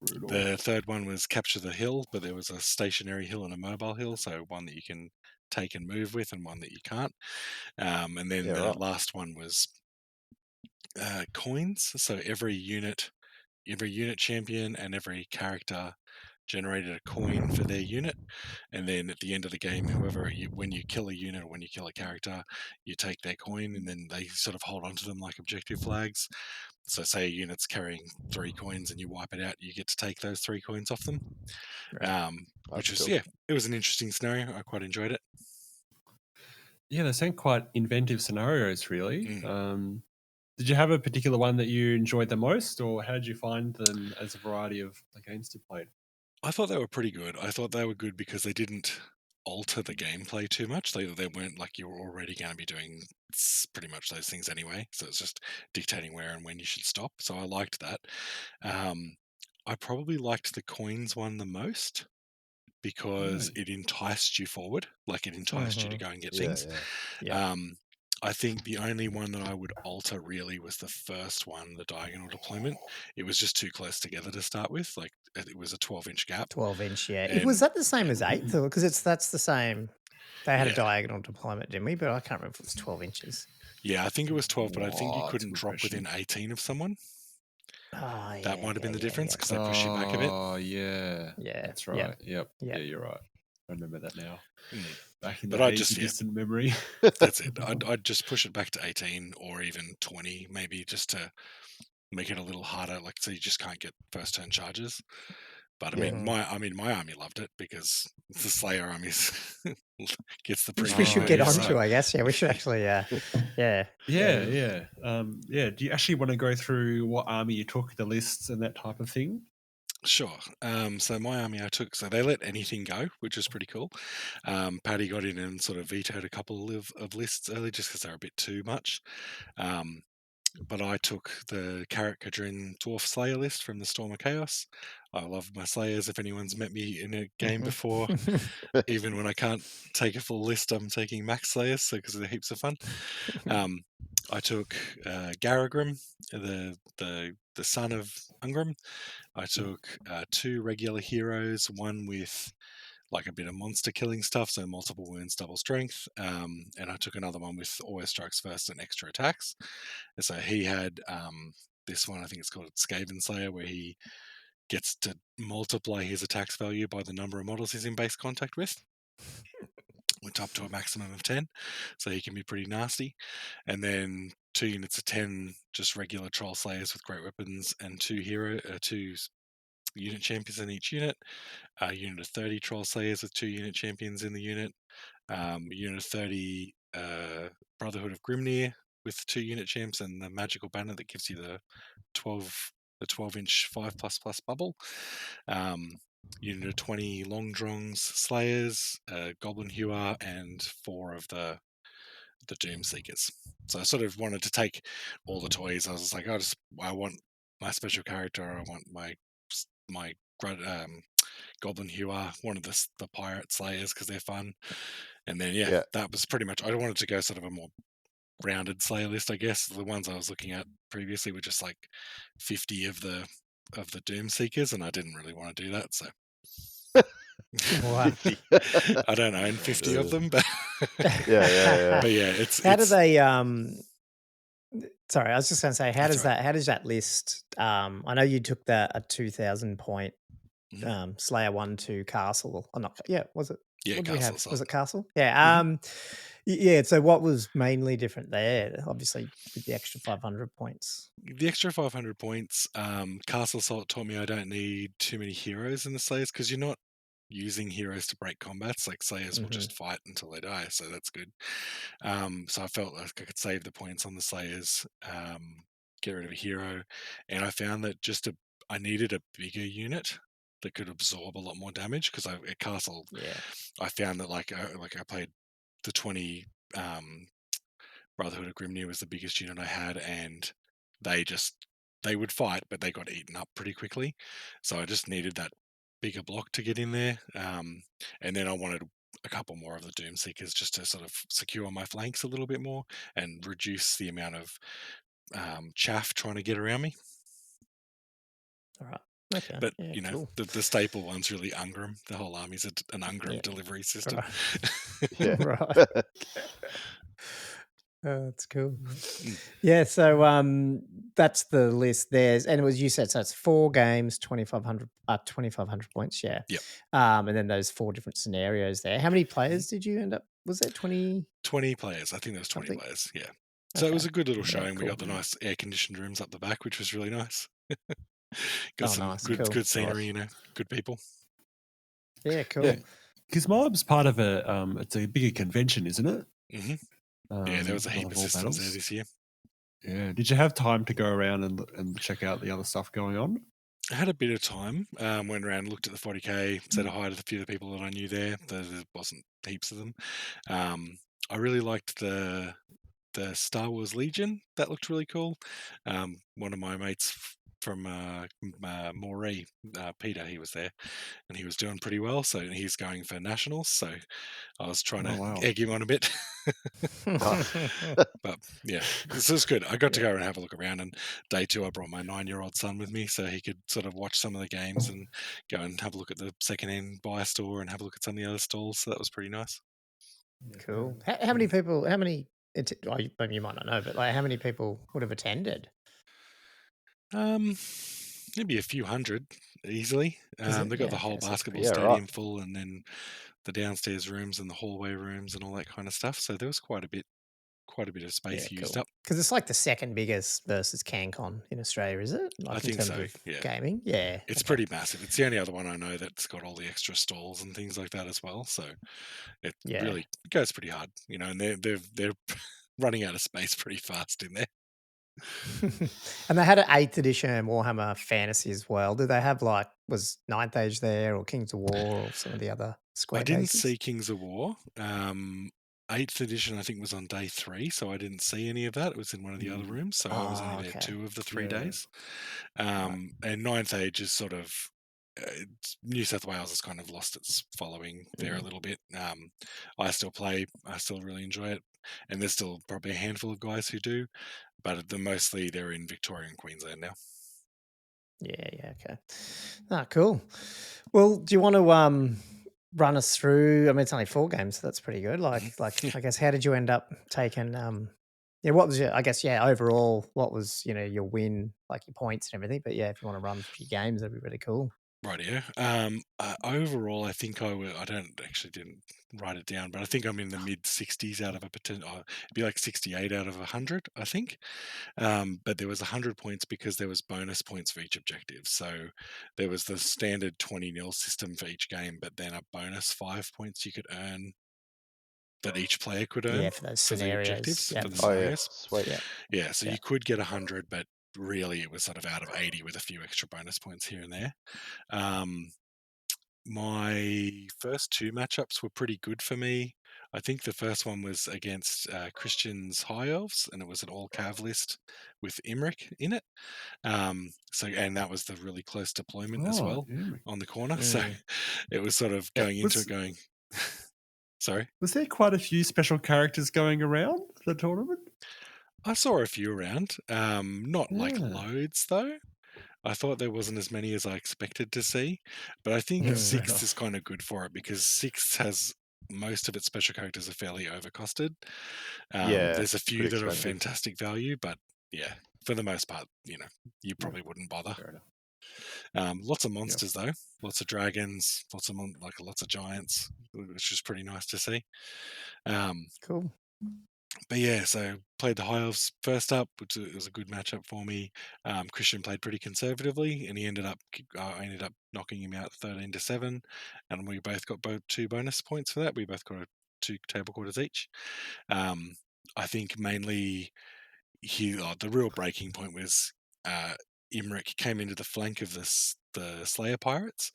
The third one was capture the hill, but there was a stationary hill and a mobile hill, so one that you can take and move with and one that you can't. And then the last one was coins. So every unit champion and every character generated a coin for their unit, and then at the end of the game, when you kill a unit or when you kill a character, you take their coin, and then they sort of hold on to them like objective flags. So say a unit's carrying 3 coins and you wipe it out, you get to take those 3 coins off them. Right. Which was it was an interesting scenario. I quite enjoyed it. Yeah, they sound quite inventive scenarios, really. Did you have a particular one that you enjoyed the most, or how did you find them as a variety of the games you played? I thought they were pretty good. I thought they were good because they didn't alter the gameplay too much. They weren't like you were already going to be doing pretty much those things anyway. So it's just dictating where and when you should stop. So I liked that. I probably liked the coins one the most because it enticed you forward. Like, it enticed you to go and get things. Yeah. I think the only one that I would alter really was the first one, the diagonal deployment. It was just too close together to start with. Like, it was a 12-inch gap. 12-inch, yeah. Was that the same as 8th? Because that's the same. They had a diagonal deployment, didn't we? But I can't remember if it was 12 inches. Yeah, I think it was 12, but I think you couldn't drop within 18 of someone. That might have been the difference because they push you back a bit. Oh, yeah. Yeah. That's right. Yep. Yeah, you're right. I remember that now. Back in the distant memory. That's it. I'd just push it back to 18 or even 20, maybe, just to make it a little harder. Like, so you just can't get first turn charges. But my army loved it because the Slayer army gets the Which we should get onto, I guess. Yeah, we should actually. Yeah. Do you actually want to go through what army you took, the lists, and that type of thing? Sure. So my army I took, so they let anything go, which is pretty cool. Paddy got in and sort of vetoed a couple of lists early just because they're a bit too much. But I took the Carrot Kadrin Dwarf Slayer list from the Storm of Chaos. I love my Slayers. If anyone's met me in a game before, even when I can't take a full list, I'm taking max Slayers because they're heaps of fun. I took Garagrim, the son of Ungrim. I took 2 regular heroes, one with like a bit of monster killing stuff, so multiple wounds, double strength, and I took another one with always strikes first and extra attacks. And so he had this one, I think it's called Skaven Slayer, where he gets to multiply his attacks value by the number of models he's in base contact with. Went up to a maximum of 10, so he can be pretty nasty. And then 2 units of 10 just regular Troll Slayers with great weapons, and 2 unit champions in each unit. A unit of 30 Troll Slayers with 2 unit champions in the unit. A unit of 30 Brotherhood of Grimnir with 2 unit champs, and the magical banner that gives you the 12-inch 5++ bubble. Unit of 20 Long Drongs Slayers, Goblin Hewer, and 4 of the the Doom Seekers. So I sort of wanted to take all the toys. I was like, I want my special character. I want my Goblin Hewer, one of the Pirate Slayers because they're fun. And then Yeah. that was pretty much. I wanted to go sort of a more rounded Slayer list, I guess. The ones I was looking at previously were just like 50 of the Doom Seekers, and I didn't really want to do that. So Wow. 50. I don't own 50 of them, but Yeah. but yeah, it's How do they sorry, I was just going to say, how That's does that list I know you took a 2,000 point Mhm. Slayer 1-2 Castle. I'm not was it? Yeah, What did we have? Castle Was Assault. it Castle? Yeah. Yeah, so what was mainly different there? Obviously with the extra 500 points. The extra 500 points, Castle Assault taught me I don't need too many heroes in the Slayers because you're not using heroes to break combats. Like Slayers will just fight until they die, so that's good. So I felt like I could save the points on the Slayers, get rid of a hero, and I found that I needed a bigger unit that could absorb a lot more damage because at Castle, I found that like I played the 20 Brotherhood of Grimnir was the biggest unit I had, and they would fight, but they got eaten up pretty quickly. So I just needed that bigger block to get in there, and then I wanted a couple more of the Doom Seekers just to sort of secure my flanks a little bit more and reduce the amount of chaff trying to get around me. All right. Okay. But Yeah, cool. the staple one's really Ungram. The whole army's an Ungram delivery system. Right. Yeah. Right. Oh, that's cool. Yeah, so that's the list there. And it was, you said, so it's 4 games, 2,500 points, yeah. Yep. And then those 4 different scenarios there. How many players did you end up? Was there 20? 20 players. I think there was 20 Something? players, yeah. So it was a good little Yeah, showing. We got cool. the nice air-conditioned rooms up the back, which was really nice. Got Oh, some nice, good cool. good scenery, good people. Yeah, cool. Yeah, because MOAB's part of it's a bigger convention, isn't it? Yeah, there was a heap of all systems there battles. this year. Yeah. Did you have time to go around and check out the other stuff going on? I had a bit of time. Went around, looked at the 40k, said hi to a few of the people that I knew there. There wasn't heaps of them. I really liked the Star Wars Legion. That looked really cool. One of my mates from Moree, Peter, he was there, and he was doing pretty well. So he's going for nationals. So I was trying to egg him on a bit. But yeah, this is good. I got to go and have a look around, and day 2 I brought my 9-year-old son with me so he could sort of watch some of the games and go and have a look at the second-hand buy store and have a look at some of the other stalls. So that was pretty nice. Cool. How many people, you might not know, but like how many people would have attended? Maybe a few hundred easily. They got the whole basketball stadium full, and then the downstairs rooms and the hallway rooms and all that kind of stuff. So there was quite a bit of space used up. Because it's like the second biggest versus CanCon in Australia, is it? Like I think so. Of yeah, gaming. Yeah, it's pretty massive. It's the only other one I know that's got all the extra stalls and things like that as well. So it really goes pretty hard, and they're running out of space pretty fast in there. And they had an 8th edition Warhammer Fantasy as well. Did they have was 9th Age there or Kings of War or some of the other square I didn't bases? see Kings of War. 8th edition, I think, was on day 3, so I didn't see any of that. It was in one of the other rooms, so I was only there 2 of the 3 days. And 9th Age is sort of New South Wales has kind of lost its following there a little bit. I still play. I still really enjoy it, and there's still probably a handful of guys who do, but mostly they're in Victoria and Queensland now. Yeah, okay. Cool. Well, do you want to run us through? I mean, it's only 4 games, so that's pretty good. Like I guess, how did you end up taking? What was your? I guess, overall, what was your win, like your points and everything? But if you want to run a few games, that'd be really cool. Rightio. Overall, I think I didn't write it down, but I think I'm in the mid 60s out of a potential. It'd be like 68 out of 100, I think. But there was 100 points because there was bonus points for each objective. So there was the standard 20-0 system for each game, but then a bonus 5 points you could earn that each player could earn for those for the scenarios. objectives. Yep. For the scenarios. Sweet. Yeah, so you could get 100, but really it was sort of out of 80 with a few extra bonus points here and there. My first 2 matchups were pretty good for me. I think the first one was against Christian's High Elves, and it was an all-cav list with Imric in it. And that was the really close deployment as well on the corner. So it was sort of going into it going, sorry? Was there quite a few special characters going around the tournament? I saw a few around. Not like loads, though. I thought there wasn't as many as I expected to see. But I think 6th is kind of good for it because 6th has most of its special characters are fairly overcosted. There's a few that are fantastic value, but yeah, for the most part, you probably wouldn't bother. Lots of monsters though, lots of dragons, lots of giants, which is pretty nice to see. Cool. But yeah, so played the High Elves first up, which was a good matchup for me. Christian played pretty conservatively, and I ended up knocking him out 13-7, and we both got 2 bonus points for that. We both got 2 table quarters each. I think mainly the real breaking point was Imric came into the flank of the Slayer pirates,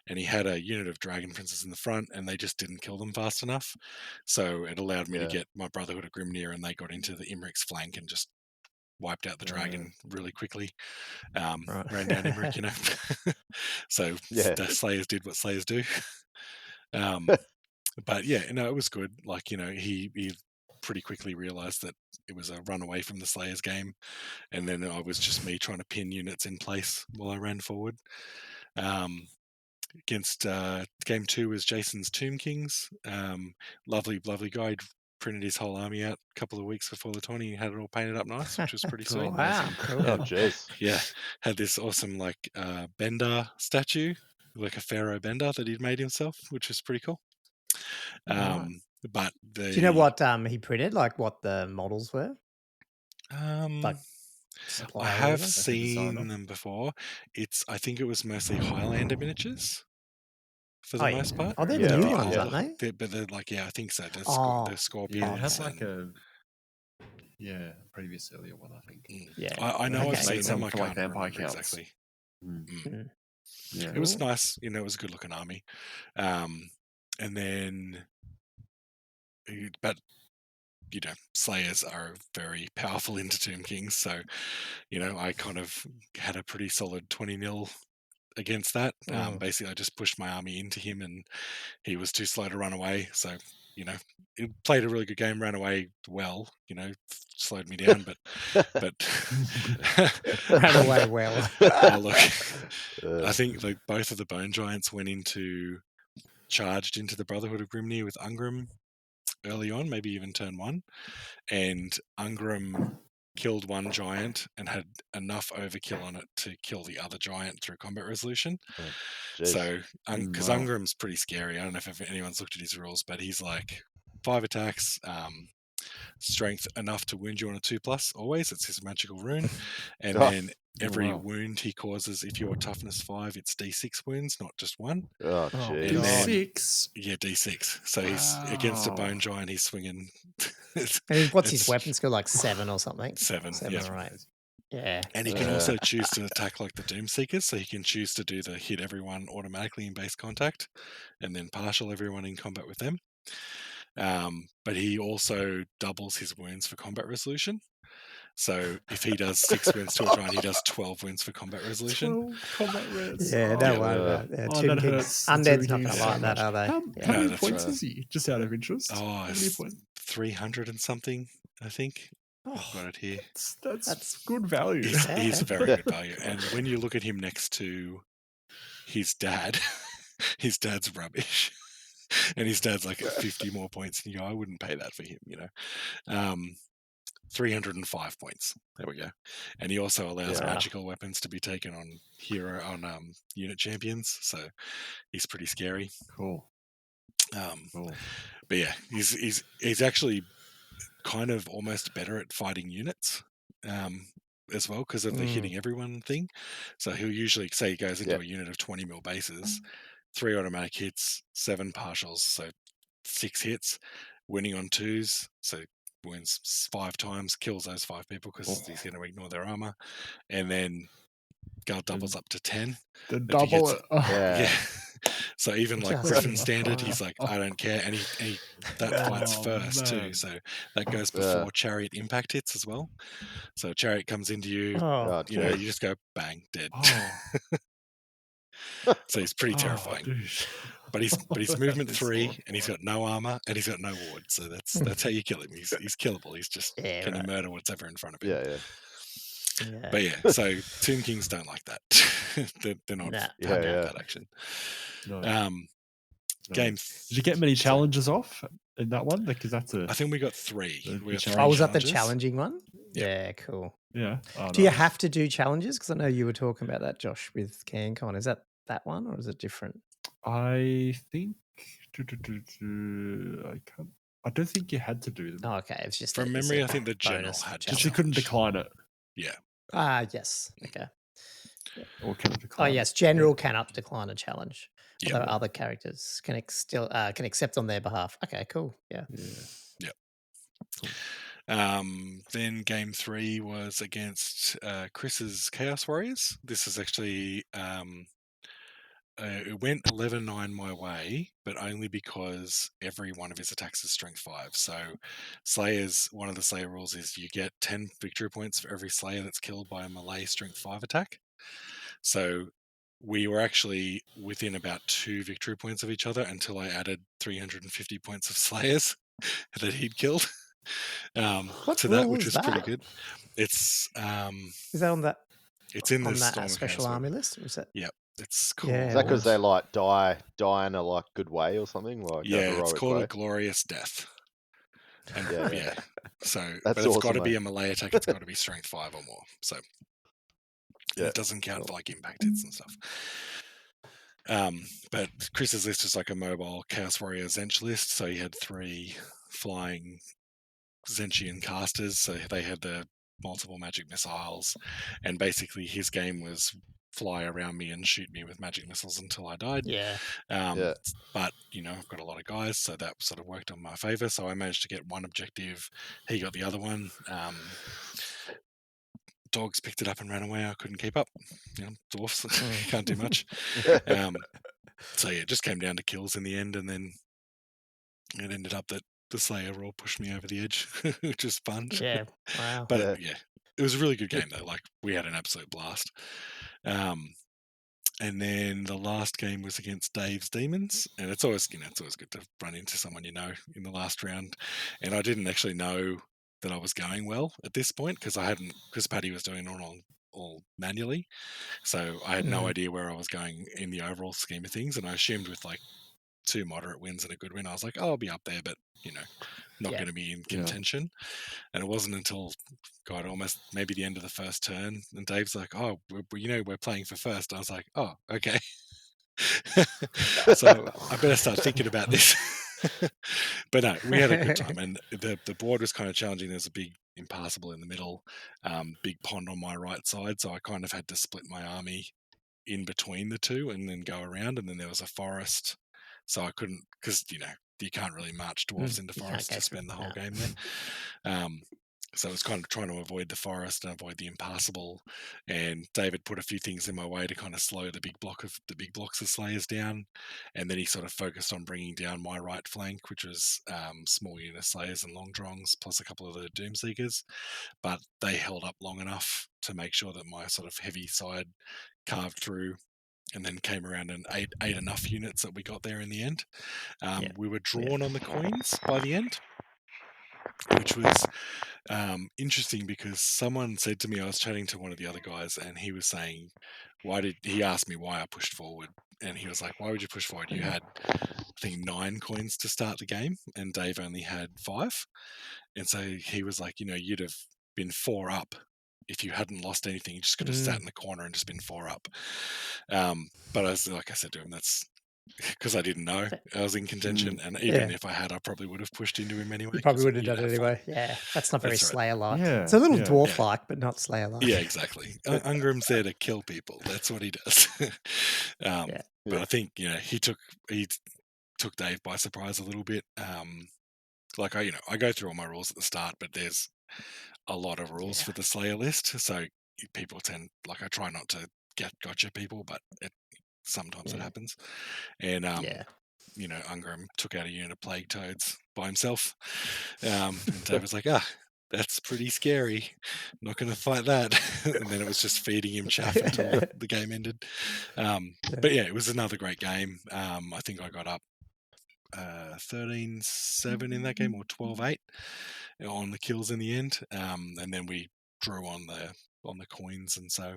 and he had a unit of Dragon Princes in the front, and they just didn't kill them fast enough. So it allowed me to get my Brotherhood of Grimnir, and they got into the Imric's flank and just wiped out the dragon really quickly. Ran down Imric, So the Slayers did what Slayers do. But yeah, it was good. Like, he pretty quickly realized that it was a run away from the Slayers game, and then I was just me trying to pin units in place while I ran forward. Against game 2 was Jason's Tomb Kings. Lovely guy. He'd printed his whole army out a couple of weeks before the tourney and had it all painted up nice, which was pretty sweet. Wow, cool. Oh, jeez. Yeah, had this awesome Bender statue, like a Pharaoh Bender that he'd made himself, which was pretty cool. But do you know what he printed? Like what the models were? I have seen them before. I think it was mostly Highlander miniatures for the most part. Oh, they're the new ones, aren't they? But they're I think so. The Scorpions. Yeah, it has like a previous earlier one, I think. Yeah, I know I've seen them. I for can't vampire remember counts. exactly. Yeah, it was nice. It was a good looking army. And then, but Slayers are very powerful into Tomb Kings, so I kind of had a pretty solid 20-0 against that. Basically, I just pushed my army into him, and he was too slow to run away. So it played a really good game, ran away well. Slowed me down, but ran away well. Look, I think both of the Bone Giants charged into the Brotherhood of Grimnir with Ungrim early on, maybe even turn 1, and Ungrim killed one giant and had enough overkill on it to kill the other giant through combat resolution. So because Ungrim's pretty scary. I don't know if anyone's looked at his rules, but he's like 5 attacks, strength enough to wound you on a 2+ always. It's his magical rune, and then every wound he causes, if you're toughness 5, it's D6 wounds, not just 1. Oh, jeez. D6? Yeah, D6. So he's against a bone giant, he's swinging. And what's his weapon skill, like 7 or something? 7, or 8. Yeah. And he can also choose to attack like the Doom Seekers, so he can choose to do the hit everyone automatically in base contact, and then partial everyone in combat with them. But he also doubles his wounds for combat resolution. So if he does 6 wounds to a giant, he does 12 wounds for combat resolution. 12 combat res. Yeah, don't worry about that. That hurts. Undead's not going to like that, are they? How many points is he? Just out of interest. Oh, it's 300 and something, I think. I've got it here. That's good value. He's very good value. And when you look at him next to his dad, his dad's rubbish. And his dad's like at 50 more points, and I wouldn't pay that for him, 305 points. There we go. And he also allows magical weapons to be taken on unit champions, so he's pretty scary. Cool. But yeah, he's actually kind of almost better at fighting units as well, because of the hitting everyone thing. So he'll usually say he goes into a unit of 20 mil bases, 3 automatic hits, 7 partials, so 6 hits, winning on 2s, so wins 5 times, kills those 5 people because he's going to ignore their armor, and then doubles up to 10. The double it. So even like Just Griffin in standard, fire. he's like, I don't care, and he that fights Oh, first too. man. So that goes before Chariot impact hits as well. So Chariot comes into you, Oh, you know, jeez. you just go bang, dead. Oh, So he's pretty terrifying. dude. But he's movement That is 3, and he's horrifying. got no armor, and he's got no ward. So that's how you kill him. He's killable. He's just Yeah, gonna right. murder what's ever in front of him. Yeah, Yeah. But yeah, so Tomb Kings don't like that. they're not Nah. happy Yeah, with yeah. that action. No, No. Game. Did you get many challenges off in that one? Because that's a I think we got 3. The We got challenge. 3 Oh, was that the challenges. challenging one? Yeah. Yeah, cool. yeah. Oh, Do you nice. have to do challenges? Because I know you were talking about that, Josh, with CanCon. Is that one or is it different? I think. I can't. I don't think you had to do them. Oh, okay. It's just From a- memory, it's I a think the general bonus had to. Just challenge. you couldn't challenge. decline it, Yeah. Ah, yes. Okay. or can Oh, decline. yes. General cannot decline a challenge. Yeah. Although other characters can still can accept on their behalf. Okay, cool. Yeah. Yeah. Then game 3 was against Chris's Chaos Warriors. This is actually it went 11-9 my way, but only because every one of his attacks is strength 5. So Slayers, one of the Slayer rules is you get 10 victory points for every Slayer that's killed by a melee strength 5 attack. So we were actually within about 2 victory points of each other until I added 350 points of Slayers that he'd killed. What to that, rule which is was pretty that? good. It's Is that on that it's in on the that Storm of special Chaos army Warrior. list? Or is that It's called. Yeah, Is that because nice. they like die in a like good way or something? Like a Yeah, heroic it's called way? a glorious death. And Yeah. So That's but it's got to awesome, be mate. a melee attack, it's got to be strength 5 or more. So Yeah. it doesn't count for like impact hits and stuff. But Chris's list is like a mobile Chaos Warrior Zench list, so he had 3 flying Zenchian casters, so they had the multiple magic missiles, and basically his game was fly around me and shoot me with magic missiles until I died. Yeah. But I've got a lot of guys, so that sort of worked on my favor. So I managed to get one objective. He got the other one. Dogs picked it up and ran away. I couldn't keep up. Dwarfs can't do much. So yeah, it just came down to kills in the end, and then it ended up that the Slayer all pushed me over the edge, which was fun. Yeah. Wow. But it was a really good game though. Like we had an absolute blast. And then the last game was against Dave's Demons, and it's always good to run into someone in the last round. And I didn't actually know that I was going well at this point because Paddy was doing it all manually, so I had no idea where I was going in the overall scheme of things. And I assumed with like 2 moderate wins and a good win, I was like, oh, I'll be up there, but not going to be in contention. And it wasn't until almost maybe the end of the first turn, and Dave's like, oh, we're playing for first. I was like, oh, okay. So I better start thinking about this. But no, we had a good time, and the board was kind of challenging. There's a big impassable in the middle, big pond on my right side, so I kind of had to split my army in between the two and then go around, and then there was a forest, so I couldn't, because you can't really march dwarves into forests to spend the whole game there. So I was kind of trying to avoid the forest and avoid the impassable, and David put a few things in my way to kind of slow the big blocks of Slayers down, and then he sort of focused on bringing down my right flank, which was small unit Slayers and Long Drongs plus a couple of the Doomseekers, but they held up long enough to make sure that my sort of heavy side carved through and then came around and ate enough units that we got there in the end. We were drawn on the coins by the end, which was interesting because someone said to me, I was chatting to one of the other guys, and he was saying, he asked me why I pushed forward, and he was like, why would you push forward? You had, I think, 9 coins to start the game, and Dave only had 5. And so he was like, you'd have been 4 up if you hadn't lost anything. You just could have sat in the corner and just been 4 up. But I said to him, that's because I didn't know I was in contention, and even if I had, I probably would have pushed into him anyway. You probably would have done it anyway. Yeah, that's not very That's right. Slayer-like. Yeah, It's a little yeah. dwarf-like, but not Slayer-like. Yeah, exactly. Ungrim's there to kill people. That's what he does. But I think he took Dave by surprise a little bit. Like I go through all my rules at the start, but there's a lot of rules for the Slayer list, so people tend, like, I try not to get gotcha people, but sometimes it happens. And Ungram took out a unit of plague toads by himself. And Dave was like, that's pretty scary. I'm not going to fight that. And then it was just feeding him chaff until the game ended. But yeah, it was another great game. I think I got up 13-7 in that game, or 12-8 on the kills in the end. And then we drew on the coins, and so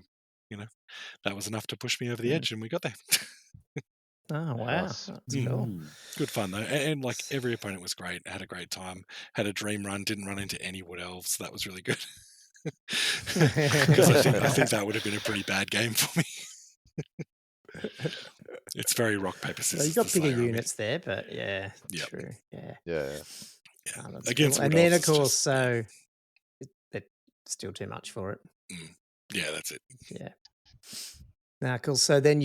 that was enough to push me over the edge, and we got there. Oh wow, Nice. that's cool. Good fun though, and like every opponent was great. Had a great time. Had a dream run. Didn't run into any wood elves. That was really good. Because I think that would have been a pretty bad game for me. It's very rock paper scissors. So you got bigger units there, but true. Yeah. Against cool. And then of course, so it's still too much for it. Yeah, that's it. Yeah. Nah, cool. So then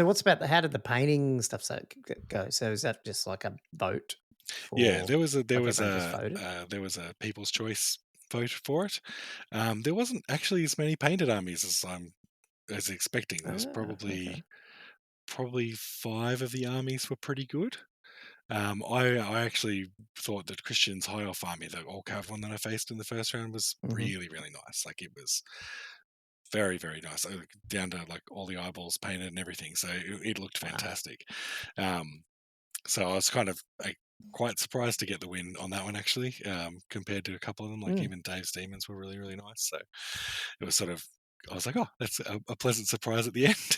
what's about how did the painting stuff go? So is that just like a vote? There was a people's choice vote for it. There wasn't actually as many painted armies as expecting. There was probably 5 of the armies were pretty good. I actually thought that Christian's High Elf army, the all-cav one that I faced in the first round, was really, really nice. Like, it was very, very nice, down to like all the eyeballs painted and everything. So it looked fantastic. So I was kind of quite surprised to get the win on that one, actually, compared to a couple of them. Like even Dave's Demons were really, really nice. So it was sort of, I was like, oh, that's a pleasant surprise at the end.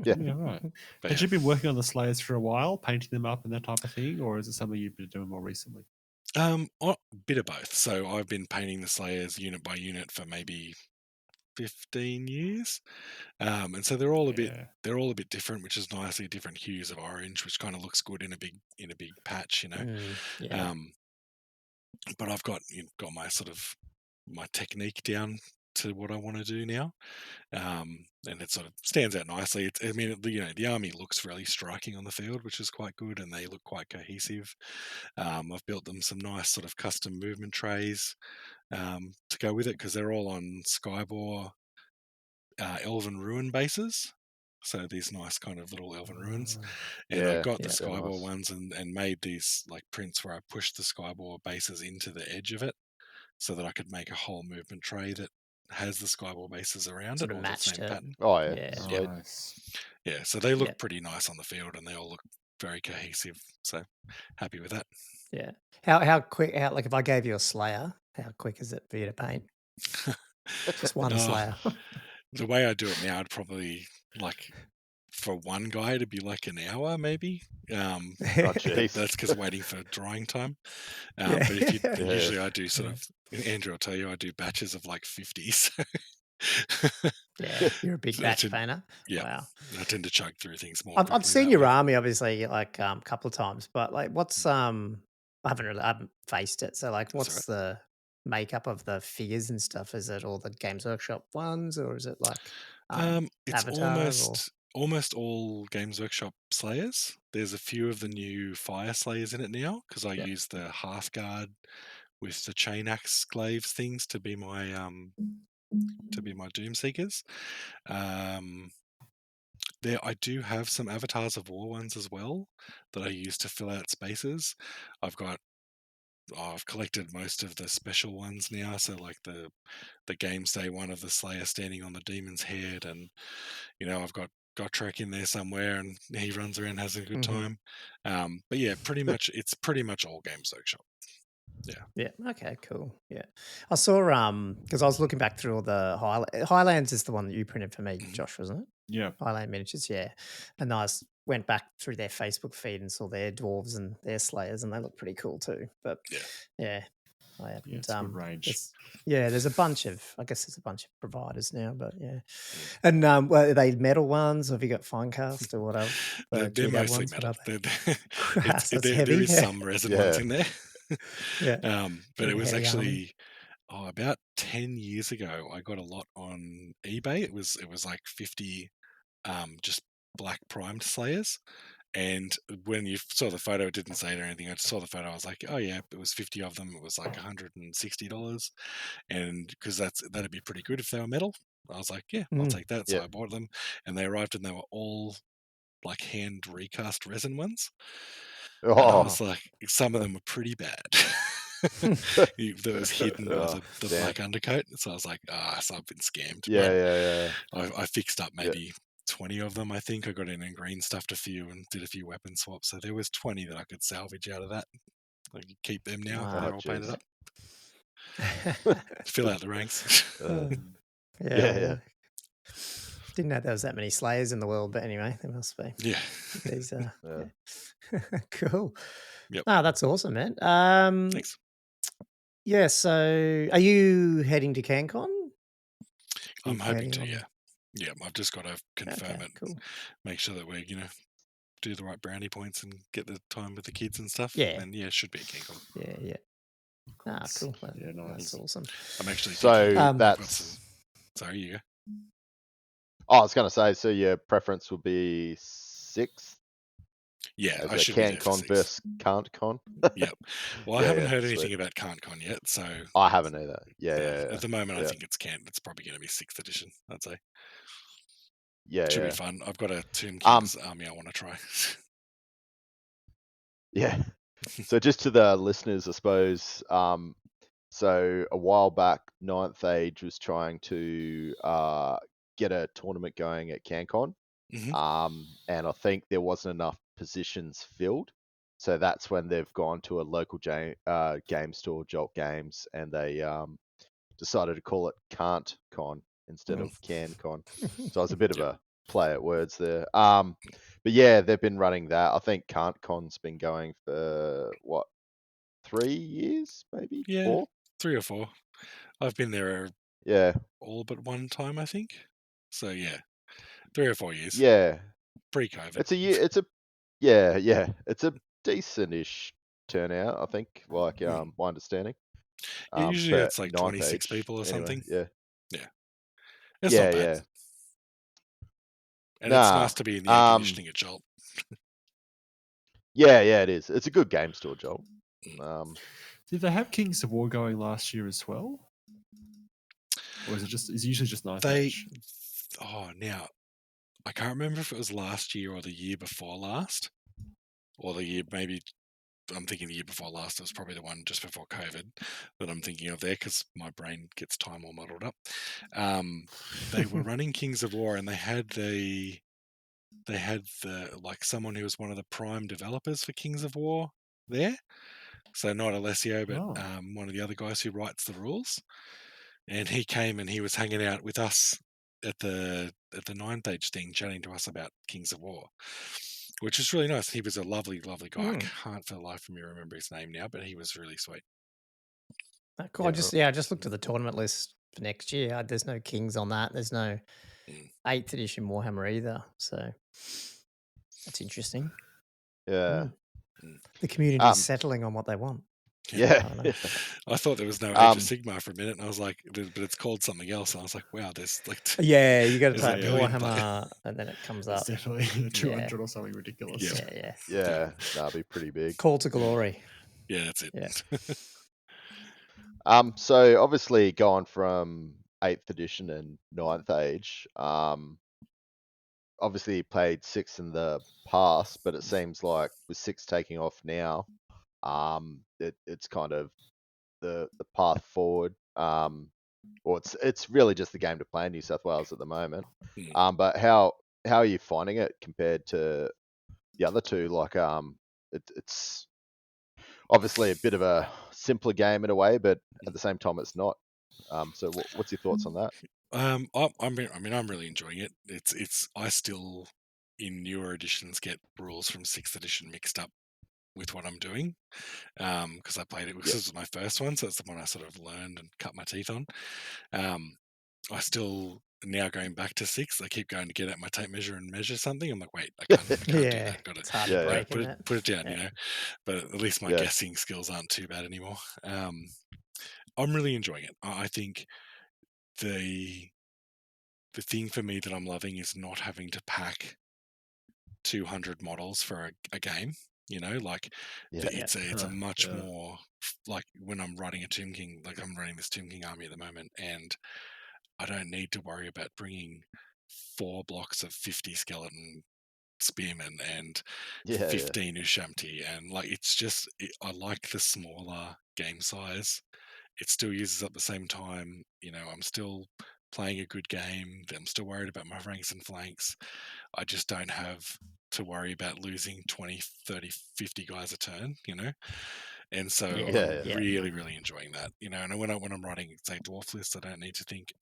Yeah, right. Had you been working on the Slayers for a while, painting them up and that type of thing, or is it something you've been doing more recently? A bit of both. So I've been painting the Slayers unit by unit for maybe 15 years, and so they're all a bit different, which is nicely different hues of orange, which kind of looks good in a big patch, but I've got my sort of my technique down to what I want to do now, and it sort of stands out nicely. The army looks really striking on the field, which is quite good, and they look quite cohesive. I've built them some nice sort of custom movement trays to go with it, because they're all on Skybore Elven Ruin bases. So these nice kind of little Elven Ruins. And I got the Skybore ones and made these like prints where I pushed the Skybore bases into the edge of it, so that I could make a whole movement tray that has the Skybore bases around sort it, of all the matched same pattern. Oh yeah. Sweet. Nice. Yeah, so they look pretty nice on the field, and they all look very cohesive. So happy with that. Yeah. How quick? Like if I gave you a Slayer, how quick is it for you to paint? Just one Slayer. The way I do it now, I'd probably like, for one guy, it'd be like an hour maybe. That's because waiting for drying time. But usually I do sort of, Andrew will tell you, I do batches of like 50. So you're a big batch painter. Yeah, wow. I tend to chug through things more. I've seen your army obviously like a couple of times, but like what's I haven't faced it. So like what's the makeup of the figures and stuff? Is it all the Games Workshop ones, or is it like it's Avatar, almost all Games Workshop Slayers. There's a few of the new Fire Slayers in it now, because I use the Hearthguard with the Chain Axe Glaives things to be my Doomseekers. I do have some Avatars of War ones as well that I use to fill out spaces. I've collected most of the special ones now, so like the Games Day one of the Slayer standing on the Demon's head, and I've got Gotrek in there somewhere, and he runs around, has a good time. But yeah, it's pretty much all Games Workshop. Yeah. Okay. Cool. Yeah. I saw because I was looking back through all the Highlands is the one that you printed for me, Josh, wasn't it? Yeah. Highland Miniatures. Yeah. And I went back through their Facebook feed and saw their dwarves and their Slayers, and they look pretty cool too. But I haven't. It's a good range. There's a bunch of providers now, but And are they metal ones, or have you got Finecast or whatever? They're mostly metal. There is some resin ones in there. But it was actually about 10 years ago. I got a lot on eBay. It was like 50 just black primed Slayers. And when you saw the photo, it didn't say it or anything. I just saw the photo. I was like, oh yeah, it was 50 of them. It was like $160, and because that'd be pretty good if they were metal. I was like, yeah, I'll Mm. take that. So Yeah. I bought them, and they arrived, and they were all like hand recast resin ones. And I Oh, was like, some of them were pretty bad. There was hidden under Oh, the damn. black undercoat. So I was like, so I've been scammed. Yeah, But yeah, yeah. I fixed up Yeah. maybe 20 of them, I think. I got in and green stuffed a few and did a few weapon swaps. So there was 20 that I could salvage out of that. I could keep them now. Wow. They're Oh, all painted jeez. up. Fill out the ranks. Uh, Yeah, yeah, well, didn't know there was that many Slayers in the world, but anyway, there must be. Yeah. These yeah. cool. Yep. Ah, that's awesome, man. Thanks. Yeah, so are you heading to CanCon? I'm hoping planning to, on- yeah. Yeah, I've just got to confirm Okay, it. cool. Make sure that we, do the right brownie points and get the time with the kids and stuff. Yeah. And yeah, it should be a CanCon. Yeah, yeah. Ah, cool. Yeah, nice. That's awesome. I'm actually So thinking I've got that's. some... Sorry, you go. Oh, I was going to say, so your preference would be 6th? Yeah, As I a should be there for CanCon 6. versus Can't Con? Yep. Well, I Yeah, haven't yeah, heard sweet. anything about CanCon yet, so I haven't either. Yeah, yeah. at the moment I yeah. think it's probably going to be 6th edition, I'd say. Yeah, Should yeah. be fun. I've got a Tomb King's army I want to try. Yeah. So just to the listeners, I suppose, so a while back, 9th Age was trying to get a tournament going at CanCon. Mhm. And I think there wasn't enough positions filled. So that's when they've gone to a local game store, Jolt Games, and they decided to call it Can't Con instead of Can Con. So I was a bit of a play at words there. But yeah, they've been running that. I think Can't Con's been going for what, 3 years, maybe? Yeah, 4? 3 or 4. I've been there Yeah. all but one time, I think. So yeah, 3 or 4 years. Yeah. Pre-COVID. It's a year. Yeah. It's a decent-ish turnout, I think. Like my understanding. Yeah, usually For it's like 9th 26 Age, people or anyway, something. Yeah. Yeah. It's Yeah, not bad. yeah. And it's Nah. nice to be in the air conditioning at Jolt. Yeah, it is. It's a good game store, Joel. Did they have Kings of War going last year as well? Or is it usually just 9th Age? Now, I can't remember if it was last year or the year before last. Or the year, maybe, I'm thinking the year before last. It was probably the one just before COVID that I'm thinking of there, because my brain gets time all muddled up. They were running Kings of War, and they had the like someone who was one of the prime developers for Kings of War there. So not Alessio, but one of the other guys who writes the rules. And he came and he was hanging out with us at the 9th Age thing, chatting to us about Kings of War, which is really nice. He was a lovely, lovely guy. I can't for the life of me remember his name now, but he was really sweet. Cool. I just looked at the tournament list for next year. There's no Kings on that. There's no 8th edition Warhammer either. So that's interesting. Yeah. The community is settling on what they want. Yeah. I thought there was no Age of Sigmar for a minute, and I was like, but it's called something else. And I was like, wow, there's like... Yeah, you got to type a million Warhammer, and then it comes up. It's definitely 200 or something ridiculous. Yeah, that'd be pretty big. Call to glory. Yeah, that's it. Yeah. So obviously going from 8th edition and 9th Age, obviously played 6 in the past, but it seems like with 6 taking off now, it's kind of the path forward. Or it's really just the game to play in New South Wales at the moment. But how are you finding it compared to the other two? Like it's obviously a bit of a simpler game in a way, but at the same time it's not. So what's your thoughts on that? I'm really enjoying it. It's I still in newer editions get rules from 6th edition mixed up with what I'm doing, because I played it because this was my first one, so it's the one I sort of learned and cut my teeth on. I still now going back to 6. I keep going to get out my tape measure and measure something. I'm like, wait, I can't do that. Got it's hard to break put it down, you know. But at least my guessing skills aren't too bad anymore. I'm really enjoying it. I think the thing for me that I'm loving is not having to pack 200 models for a game. You know, like it's a much more like when I'm running a Tomb King, like I'm running this Tomb King army at the moment, and I don't need to worry about bringing 4 blocks of 50 skeleton spearmen and Yeah, 15 Ushamti, and like I like the smaller game size. It still uses up the same time. I'm still playing a good game. I'm still worried about my ranks and flanks. I just don't have to worry about losing 20, 30, 50 guys a turn, And so I'm really, really enjoying that, And when I'm writing, say, dwarf lists, I don't need to think,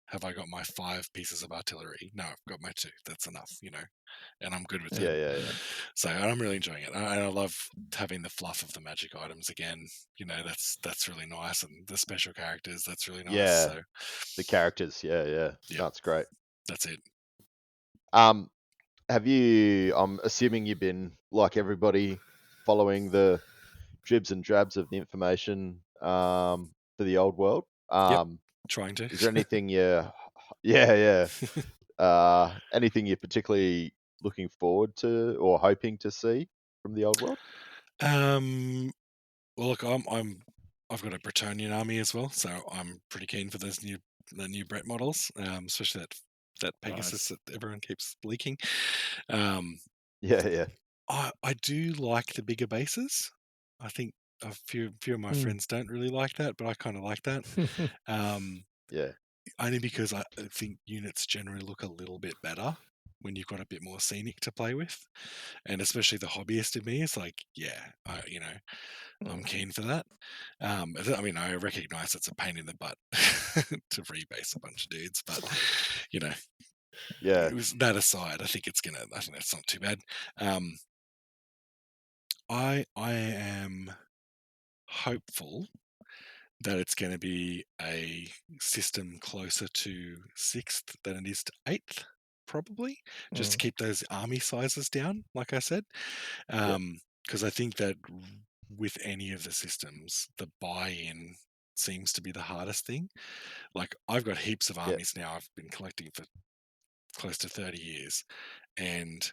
have I got my 5 pieces of artillery? No, I've got my 2. That's enough, and I'm good with that. Yeah. So I'm really enjoying it. And I love having the fluff of the magic items again. That's really nice, and the special characters, that's really nice. Yeah, So the characters, yeah. That's great. That's it. Have you? I'm assuming you've been, like everybody, following the dribs and drabs of the information for the old world. Trying to. Is there anything anything you're particularly looking forward to or hoping to see from the old world? Well, look, I've got a Bretonnian army as well, so I'm pretty keen for the new Brett models, especially that Pegasus that everyone keeps leaking. Yeah. I do like the bigger bases. I think a few of my friends don't really like that, but I kind of like that. Yeah. Only because I think units generally look a little bit better when you've got a bit more scenic to play with, and especially the hobbyist in me is like, I'm keen for that. I mean, I recognize it's a pain in the butt to rebase a bunch of dudes, but Yeah. it was that aside. I think that's not too bad. I am hopeful that it's going to be a system closer to 6th than it is to 8th, probably, just to keep those army sizes down, like I said. Because I think that with any of the systems, the buy-in seems to be the hardest thing. Like, I've got heaps of armies now I've been collecting for close to 30 years, and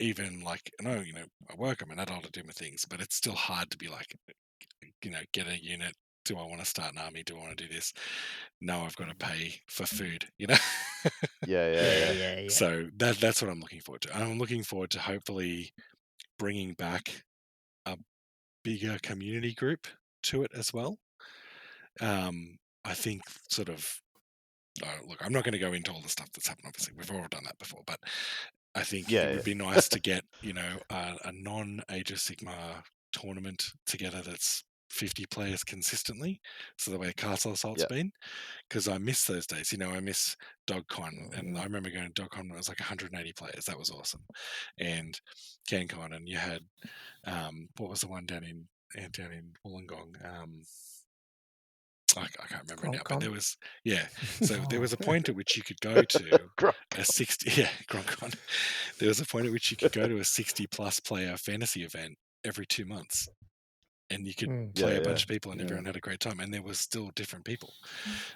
even like, I work, I'm an adult, I do my things, but it's still hard to be like, get a unit. Do I want to start an army? Do I want to do this? No, I've got to pay for food, Yeah. So that's what I'm looking forward to. I'm looking forward to hopefully bringing back a bigger community group to it as well. I think sort of, look, I'm not going to go into all the stuff that's happened. Obviously, we've all done that before, but I think it would be nice to get, a non-Age of Sigmar tournament together that's 50 players consistently, so the way Castle Assault's been, because I miss those days. I miss DogCon, and I remember going to DogCon when it was like 180 players. That was awesome. And CanCon, and you had what was the one down in Wollongong? I can't remember now, but there was So there was a point at which you could go to a 60 Gronkon. There was a point at which you could go to a 60+ player fantasy event every 2 months, and you could play a bunch of people, and everyone had a great time, and there was still different people.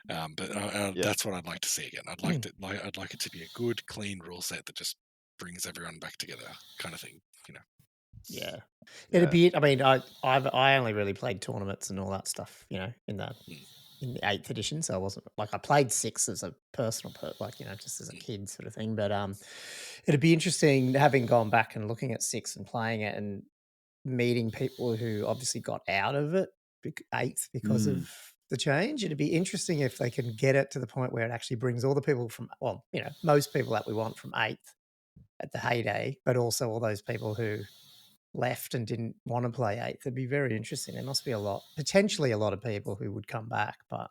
But that's what I'd like to see again. I'd like it to be a good, clean rule set that just brings everyone back together, kind of thing. Yeah. It'd be. I mean, I only really played tournaments and all that stuff, in the 8th edition. So I wasn't like, I played 6 as a personal just as a kid sort of thing. But it'd be interesting having gone back and looking at 6 and playing it and meeting people who obviously got out of it 8th because of the change. It'd be interesting if they can get it to the point where it actually brings all the people from, most people that we want from 8th at the heyday, but also all those people who left and didn't want to play 8th. It'd be very interesting. There must be potentially a lot of people who would come back, but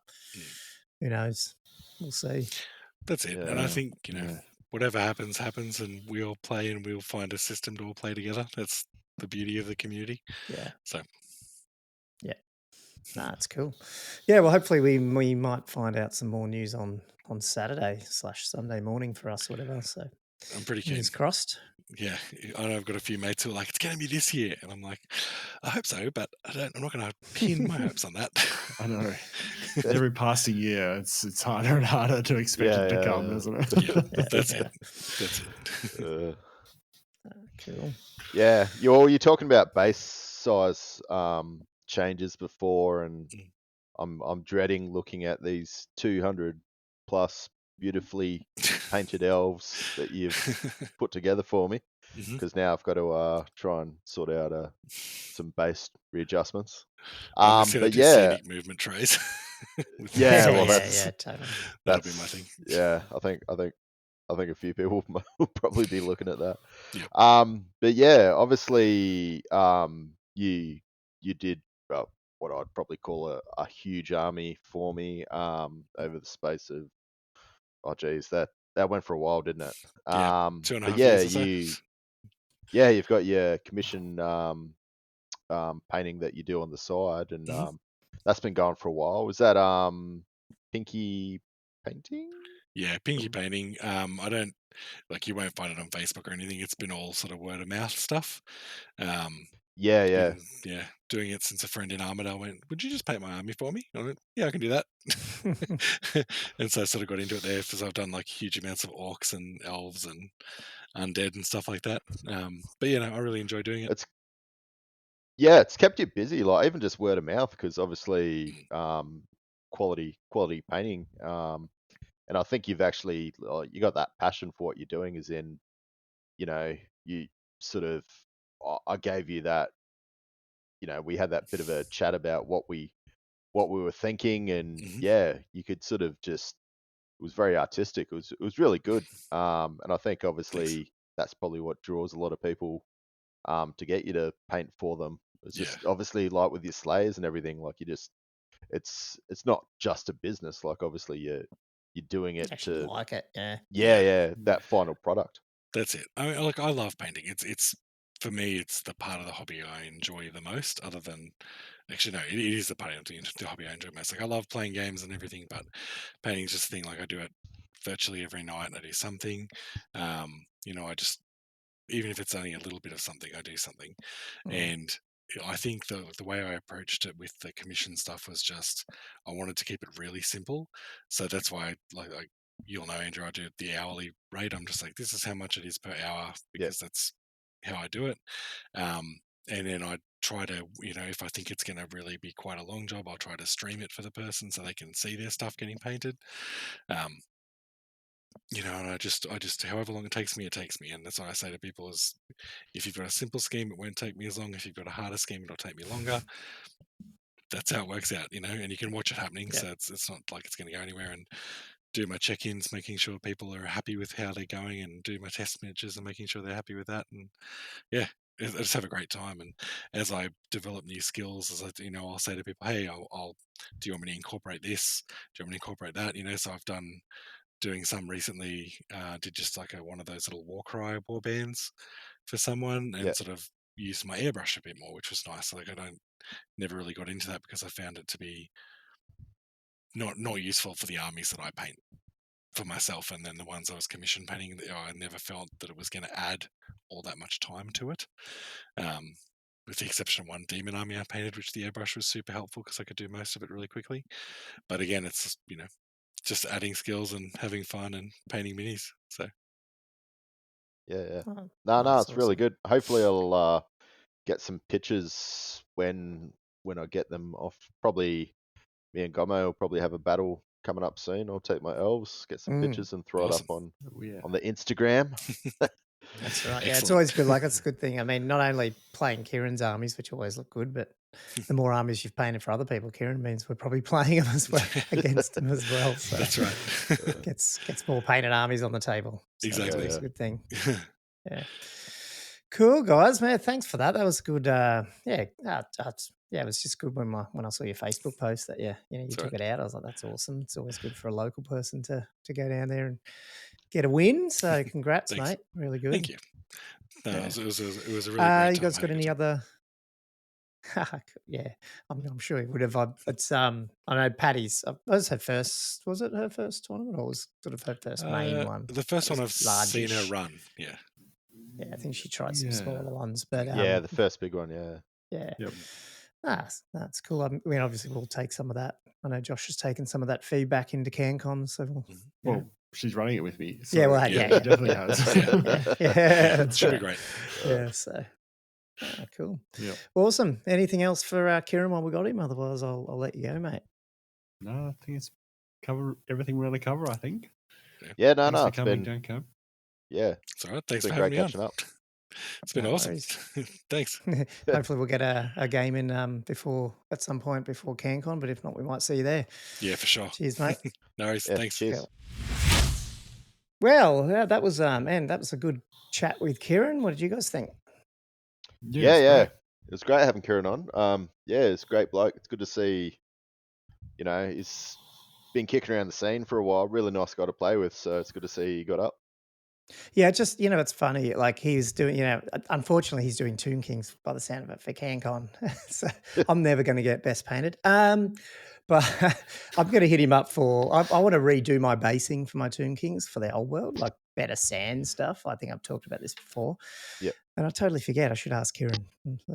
who knows? We'll see. That's it. And I think, whatever happens, and we all play, and we'll find a system to all play together. That's the beauty of the community. Yeah. So. Yeah. That's cool. Yeah, well, hopefully we might find out some more news on Saturday/Sunday morning for us, whatever. So I'm pretty keen. Fingers crossed. Yeah, I know I've got a few mates who are like, it's going to be this year, and I'm like, I hope so, but I'm not going to pin my hopes on that. I know. Every passing year, it's harder and harder to expect it to come, isn't it? Yeah, that's it. That's it. Cool. Yeah, you're talking about base size changes before, and I'm dreading looking at these 200 plus beautifully painted elves that you've put together for me, because now I've got to try and sort out some base readjustments. But yeah, scenic movement trays. yeah, well, totally. That'll be my thing. Yeah, I think a few people will probably be looking at that. Yep. But yeah, obviously, you did what I'd probably call a huge army for me over the space of that went for a while, didn't it? Yeah, 2.5 but years yeah, or so. you've got your commission painting that you do on the side, and that's been going for a while. Was that Pinky painting? Yeah, Pinky painting. I don't you won't find it on Facebook or anything. It's been all sort of word of mouth stuff. Yeah. Yeah, doing it since a friend in Armidale went, "Would you just paint my army for me?" I went, "Yeah, I can do that." And so I sort of got into it there because I've done huge amounts of orcs and elves and undead and stuff like that. But I really enjoy doing it. It's kept you busy, even just word of mouth, because obviously quality painting. And I think you've actually you got that passion for what you're doing, is in, you sort of, I gave you that, we had that bit of a chat about what we were thinking, and you could sort of just, it was very artistic. It was really good. And I think obviously that's probably what draws a lot of people to get you to paint for them. It's just obviously with your slayers and everything, it's not just a business. Obviously you're doing it Actually to like it, that final product. That's it. I mean, I love painting. It's for me, it's the part of the hobby I enjoy the most. Other than, actually, no, it is the part of the hobby I enjoy most. I love playing games and everything, but painting is just a thing. I do it virtually every night. I do something. I just, even if it's only a little bit of something, I do something. And I think the way I approached it with the commission stuff was just, I wanted to keep it really simple. So that's why, you'll know, Andrew, I do the hourly rate. I'm just this is how much it is per hour, because that's how I do it. And then I try to, if I think it's going to really be quite a long job, I'll try to stream it for the person so they can see their stuff getting painted. And I just, however long it takes me, and that's what I say to people is, if you've got a simple scheme, it won't take me as long. If you've got a harder scheme, it'll take me longer. That's how it works out, and you can watch it happening. So it's not like it's going to go anywhere. And do my check-ins, making sure people are happy with how they're going, and do my test miniatures and making sure they're happy with that. And I just have a great time. And as I develop new skills, I'll say to people, "Hey, I'll do you want me to incorporate this? Do you want me to incorporate that?" So I've doing some recently, did just one of those little war cry war bands for someone, and sort of used my airbrush a bit more, which was nice. I never really got into that because I found it to be not useful for the armies that I paint for myself, and then the ones I was commission painting, I never felt that it was going to add all that much time to it. With the exception of one demon army I painted, which the airbrush was super helpful because I could do most of it really quickly. But again, it's just adding skills and having fun and painting minis. So No, it's really good. Hopefully I'll get some pictures when I get them off. Probably me and Gomo will probably have a battle coming up soon. I'll take my elves, get some pictures, and throw it up on the Instagram. That's right. Yeah, it's always good. It's a good thing. I mean, not only playing Kieran's armies, which always look good, but the more armies you've painted for other people, Kieran, means we're probably playing them as well against them as well. So that's right. gets more painted armies on the table. So exactly, it's a good thing. Yeah. Cool, guys, man. Thanks for that. That was good. It was just good when I saw your Facebook post that you took it out. I was like, that's awesome. It's always good for a local person to go down there and get a win. So congrats, mate. Really good. Thank you. No, it was a really great time. You guys got any other? Yeah, I'm sure he would have. I know Patty's. Was her first? Was it her first tournament, or was sort of her first main one? The first one I've seen her run. Yeah. Yeah, I think she tried some smaller ones, but the first big one. Yeah. Yep. That's cool. I mean, obviously, we'll take some of that. I know Josh has taken some of that feedback into CanCon, so well, she's running it with me. So she definitely has. It should be great. Yeah, so cool. Yeah, awesome. Anything else for Kieran while we got him? Otherwise, I'll let you go, mate. No, I think it's cover everything we're going to cover, I think. Yeah, no, Thanks no, for it's coming, been Dan Cam. yeah, It's all right. it's Thanks for been having great me on. catching up. It's been No awesome. worries. Thanks. Hopefully we'll get a game in at some point before CanCon, but if not, we might see you there. Yeah, for sure. Cheers, mate. No worries. Yeah, Thanks. cheers. Cool. Well, yeah, that was that was a good chat with Kieran. What did you guys think? Yeah, it's great. it was great having Kieran on. Yeah, it's a great bloke. It's good to see. You know, he's been kicking around the scene for a while. Really nice guy to play with. So it's good to see he got up. Yeah, just it's funny. Like he's doing, unfortunately, he's doing Tomb Kings by the sound of it for CanCon. So I'm never going to get best painted. But I'm going to hit him up for. I want to redo my basing for my Tomb Kings for the old world, like better sand stuff. I think I've talked about this before. Yep. And I totally forget. I should ask Kieran.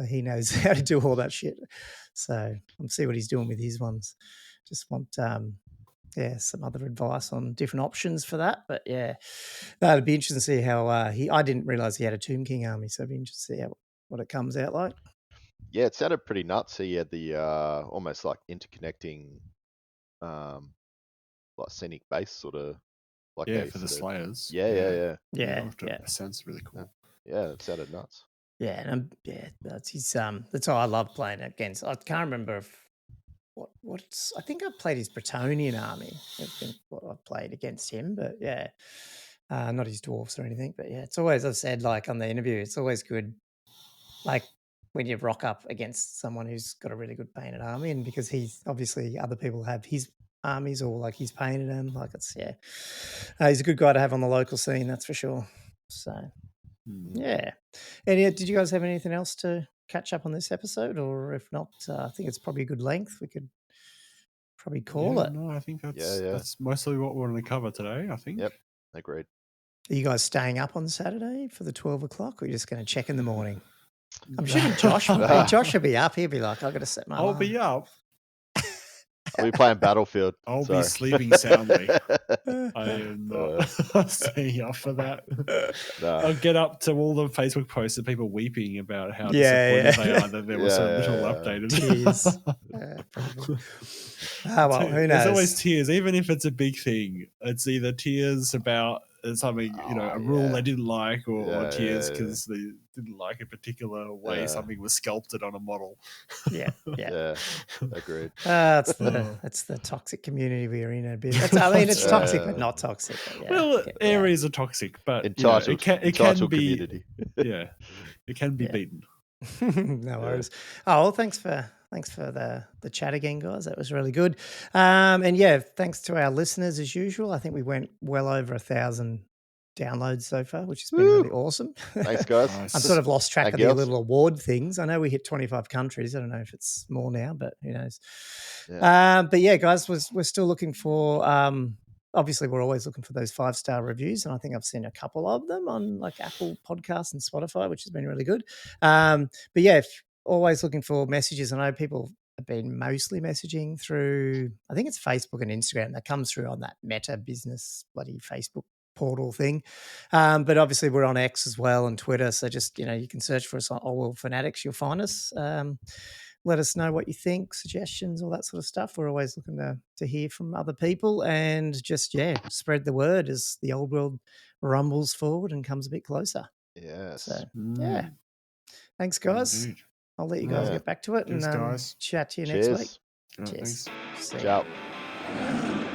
He knows how to do all that shit. So I'll see what he's doing with his ones. Just want some other advice on different options for that. But yeah, that'd be interesting to see how I didn't realize he had a Tomb King army, so it'd be interesting to see what it comes out like. Yeah, it sounded pretty nuts. He had the almost like interconnecting, like scenic base sort of. Like for the Slayers. Yeah. That sounds really cool. Yeah, it sounded nuts. Yeah, and that's his. That's why I love playing against. I can't remember if what's. I think I played his Bretonian army. I think what I've played against him, but yeah, not his dwarfs or anything. But yeah, it's always, I've said, like on the interview, it's always good, like when you rock up against someone who's got a really good painted army, and because he's obviously other people have his armies or like he's painted them. Like it's he's a good guy to have on the local scene, that's for sure. So. Yeah. And did you guys have anything else to catch up on this episode? Or if not, I think it's probably a good length. We could probably call it. No, I think that's mostly what we're going to cover today, I think. Yep, agreed. Are you guys staying up on Saturday for the 12 o'clock or are you just going to check in the morning? I'm sure Josh will be up. He'll be like, I've got to set my alarm. I'll be up. I'll be playing Battlefield. I'll be sleeping soundly. I am not staying up for that. No. I'll get up to all the Facebook posts of people weeping about how disappointed they are that there was so little updated. Tears. Well, who knows? There's always tears, even if it's a big thing. It's either tears about something, a rule they didn't like, or tears because they didn't like a particular way something was sculpted on a model. Yeah, agreed. That's the toxic community we're in a bit. It's toxic, but not toxic. But well, areas are toxic, but entitled, it can be community. It can be beaten. No worries. Oh, well, thanks for the chat again, guys. That was really good. And thanks to our listeners as usual. I think we went well over 1,000 downloads so far, which has been really awesome. Thanks, guys. I've sort of lost track of the little award things. I know we hit 25 countries. I don't know if it's more now, but who knows. But guys, we're still looking for obviously we're always looking for those 5-star reviews, and I think I've seen a couple of them on like Apple Podcasts and Spotify, which has been really good. But if always looking for messages. I know people have been mostly messaging through, I think it's Facebook and Instagram that comes through on that Meta business bloody Facebook portal thing. But obviously we're on X as well and Twitter. So just, you can search for us on Old World Fanatics. You'll find us. Let us know what you think, suggestions, all that sort of stuff. We're always looking to hear from other people and just, spread the word as the old world rumbles forward and comes a bit closer. Yes. So, Thanks, guys. Indeed. I'll let you guys get back to it. Cheers, and guys. chat to you next week. Cheers. Cheers. Thanks. Ciao.